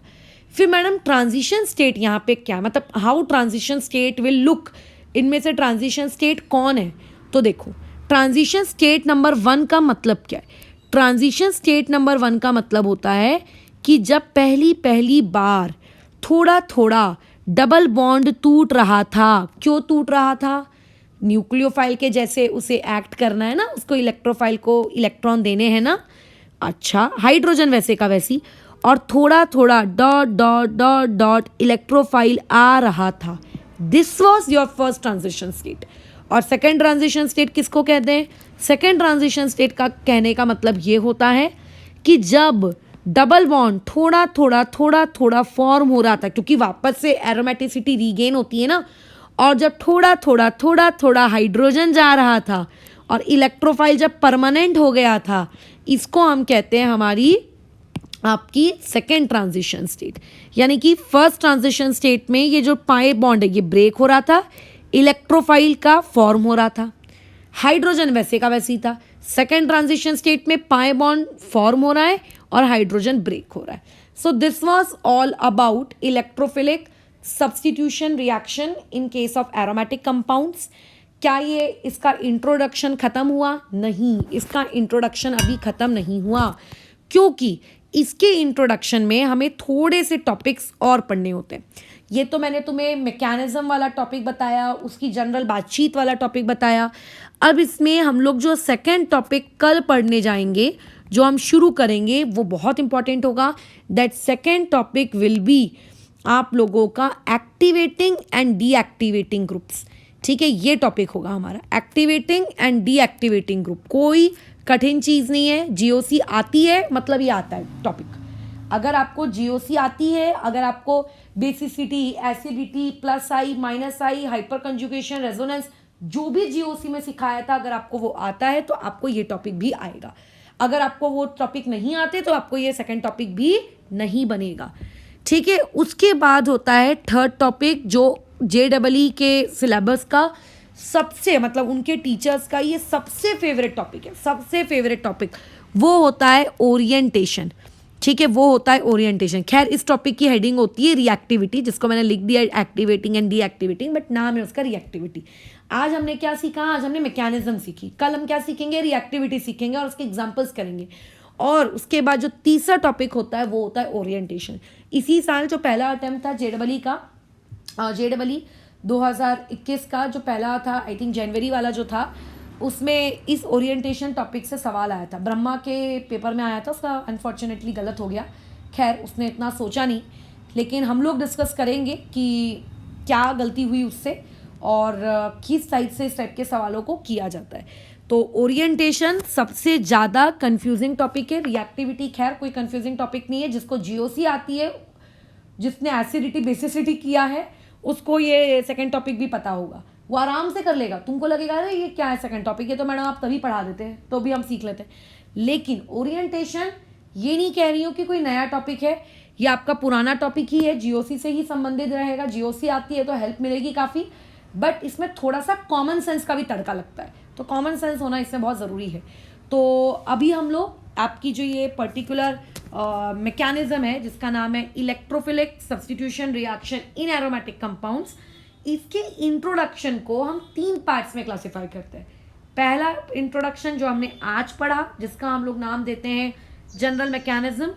[SPEAKER 1] फिर मैडम ट्रांजिशन स्टेट यहाँ पे क्या, मतलब how transition state will look, इनमें से ट्रांजिशन स्टेट कौन है। तो देखो ट्रांजिशन स्टेट नंबर 1 का मतलब क्या है। ट्रांजिशन स्टेट नंबर 1 का मतलब होता है कि जब पहली बार थोड़ा थोड़ा डबल बॉन्ड टूट रहा था। क्यों टूट रहा था, न्यूक्लियोफाइल के जैसे उसे एक्ट करना है ना, उसको इलेक्ट्रोफाइल को इलेक्ट्रॉन देने हैं ना। अच्छा, हाइड्रोजन वैसे का वैसी, और थोड़ा थोड़ा dot dot dot dot electrophile आ रहा था। This was your first transition state. और सेकेंड ट्रांजिशन स्टेट किसको कहते हैं, सेकेंड ट्रांजिशन स्टेट का कहने का मतलब ये होता है कि जब डबल बॉन्ड थोड़ा थोड़ा फॉर्म हो रहा था, क्योंकि वापस से एरोमेटिसिटी रीगेन होती है ना, और जब थोड़ा हाइड्रोजन जा रहा था और इलेक्ट्रोफाइल जब परमानेंट हो गया था, इसको हम कहते हैं हमारी आपकी सेकेंड ट्रांजिशन स्टेट। यानी कि फर्स्ट ट्रांजिशन स्टेट में ये जो पाई बॉन्ड है ये ब्रेक हो रहा था, इलेक्ट्रोफाइल का फॉर्म हो रहा था, हाइड्रोजन वैसे का वैसे ही था। सेकेंड ट्रांजिशन स्टेट में पाई बॉन्ड फॉर्म हो रहा है और हाइड्रोजन ब्रेक हो रहा है। So this was all about electrophilic substitution reaction in case of aromatic compounds. क्या ये इसका इंट्रोडक्शन खत्म हुआ? नहीं, इसका इंट्रोडक्शन अभी खत्म नहीं हुआ, क्योंकि इसके इंट्रोडक्शन में हमें थोड़े से टॉपिक्स और पढ़ने होते हैं। ये तो मैंने तुम्हें मैकेनिज्म वाला टॉपिक बताया, उसकी जनरल बातचीत वाला टॉपिक बताया। अब इसमें हम लोग जो सेकंड टॉपिक कल पढ़ने जाएंगे, जो हम शुरू करेंगे, वो बहुत इंपॉर्टेंट होगा। That second topic will be आप लोगों का एक्टिवेटिंग एंड डीएक्टिवेटिंग ग्रुप्स। ठीक है, ये टॉपिक होगा हमारा, एक्टिवेटिंग एंड डीएक्टिवेटिंग ग्रुप। कोई कठिन चीज़ नहीं है, जीओसी आती है मतलब ये आता है टॉपिक। अगर आपको जीओसी आती है, अगर आपको बेसिसिटी, एसिडिटी, प्लस आई, माइनस आई, हाइपर कंजुगेशन, रेजोनेंस, जो भी जीओसी में सिखाया था, अगर आपको वो आता है तो आपको ये टॉपिक भी आएगा। अगर आपको वो टॉपिक नहीं आते तो आपको ये सेकंड टॉपिक भी नहीं बनेगा। ठीक है, उसके बाद होता है थर्ड टॉपिक, जो JEE के सिलेबस का सबसे, मतलब उनके टीचर्स का ये सबसे फेवरेट टॉपिक है, सबसे फेवरेट टॉपिक वो होता है ओरिएंटेशन। ठीक है, वो होता है ओरिएंटेशन। खैर, इस टॉपिक की हेडिंग होती है रिएक्टिविटी, जिसको मैंने लिख दिया एक्टिवेटिंग एंड डीएक्टिवेटिंग, बट नाम है उसका रिएक्टिविटी। आज हमने क्या सीखा? आज हमने मैकेनिज्म सीखी। कल हम क्या सीखेंगे? रिएक्टिविटी सीखेंगे और उसके एग्जाम्पल्स करेंगे। और उसके बाद जो तीसरा टॉपिक होता है वो होता है ओरिएंटेशन। इसी साल जो पहला अटेम्प्ट था JEE का, JEE 2021 का जो पहला था, आई थिंक जनवरी वाला जो था, उसमें इस ओरिएंटेशन टॉपिक से सवाल आया था। ब्रह्मा के पेपर में आया था, उसका अनफॉर्चुनेटली गलत हो गया। खैर, उसने इतना सोचा नहीं, लेकिन हम लोग डिस्कस करेंगे कि क्या गलती हुई उससे और किस साइड से इस टाइप के सवालों को किया जाता है। तो ओरिएंटेशन सबसे ज़्यादा कंफ्यूजिंग टॉपिक है। रिएक्टिविटी खैर कोई कंफ्यूजिंग टॉपिक नहीं है। जिसको जीओसी आती है, जिसने एसिडिटी बेसिसिटी किया है, उसको ये सेकंड टॉपिक भी पता होगा। वो आराम से कर लेगा। तुमको लगेगा अरे ये क्या है सेकंड टॉपिक, ये तो मैडम आप तभी पढ़ा देते हैं, तो भी हम सीख लेते हैं। लेकिन ओरिएंटेशन, ये नहीं कह रही हूँ कि कोई नया टॉपिक है, ये आपका पुराना टॉपिक ही है, जीओसी से ही संबंधित रहेगा। जीओसी आती है तो हेल्प मिलेगी काफ़ी, बट इसमें थोड़ा सा कॉमन सेंस का भी तड़का लगता है, तो कॉमन सेंस होना इसमें बहुत ज़रूरी है। तो अभी हम लोग आपकी जो ये पर्टिकुलर मैकेनिज्म है जिसका नाम है electrophilic substitution reaction in aromatic compounds, इसके इंट्रोडक्शन को हम 3 पार्ट्स में क्लासिफाई करते हैं। पहला इंट्रोडक्शन जो हमने आज पढ़ा, जिसका हम लोग नाम देते हैं जनरल मैकेनिज्म।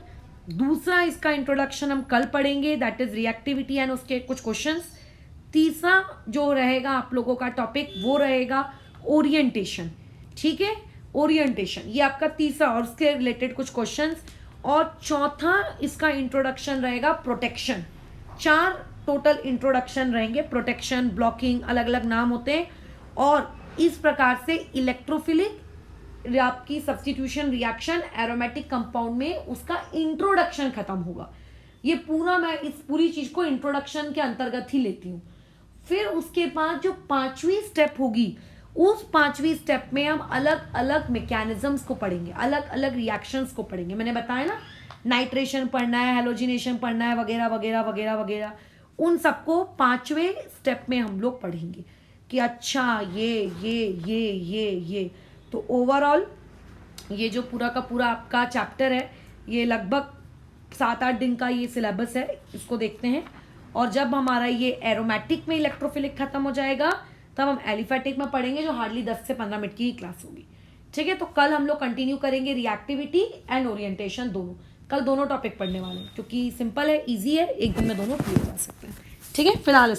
[SPEAKER 1] दूसरा इसका इंट्रोडक्शन हम कल पढ़ेंगे, दैट इज रिएक्टिविटी एंड उसके कुछ क्वेश्चंस। तीसरा जो रहेगा आप लोगों का टॉपिक वो रहेगा ओरिएंटेशन, ठीक है, ओरिएंटेशन ये आपका तीसरा और उसके रिलेटेड कुछ क्वेश्चंस। और चौथा इसका इंट्रोडक्शन रहेगा प्रोटेक्शन। 4 टोटल इंट्रोडक्शन रहेंगे, प्रोटेक्शन, ब्लॉकिंग, अलग अलग नाम होते हैं। और इस प्रकार से इलेक्ट्रोफिलिक आपकी सब्स्टिट्यूशन रिएक्शन एरोमेटिक कंपाउंड में उसका इंट्रोडक्शन खत्म होगा। ये पूरा मैं इस पूरी चीज को इंट्रोडक्शन के अंतर्गत ही लेती हूँ। फिर उसके बाद जो 5वीं स्टेप होगी, उस 5वीं स्टेप में हम अलग अलग मैकेनिज्म्स को पढ़ेंगे, अलग अलग रिएक्शंस को पढ़ेंगे। मैंने बताया ना, नाइट्रेशन पढ़ना है, हेलोजिनेशन पढ़ना है, वगैरह वगैरह वगैरह वगैरह, उन सबको 5वें स्टेप में हम लोग पढ़ेंगे कि अच्छा ये। तो ओवरऑल ये जो पूरा का पूरा आपका चैप्टर है, ये लगभग 7-8 दिन का ये सिलेबस है, इसको देखते हैं। और जब हमारा ये एरोमेटिक में इलेक्ट्रोफिलिक खत्म हो जाएगा, तब हम एलिफेटिक में पढ़ेंगे, जो हार्डली 10 से 15 मिनट की ही क्लास होगी, ठीक है। तो कल हम लोग कंटिन्यू करेंगे रिएक्टिविटी एंड ओरिएंटेशन दोनों। कल दोनों टॉपिक पढ़ने वाले हैं, क्योंकि सिंपल है, इजी है, एक दिन में दोनों क्लियर कर सकते हैं, ठीक है। फिलहाल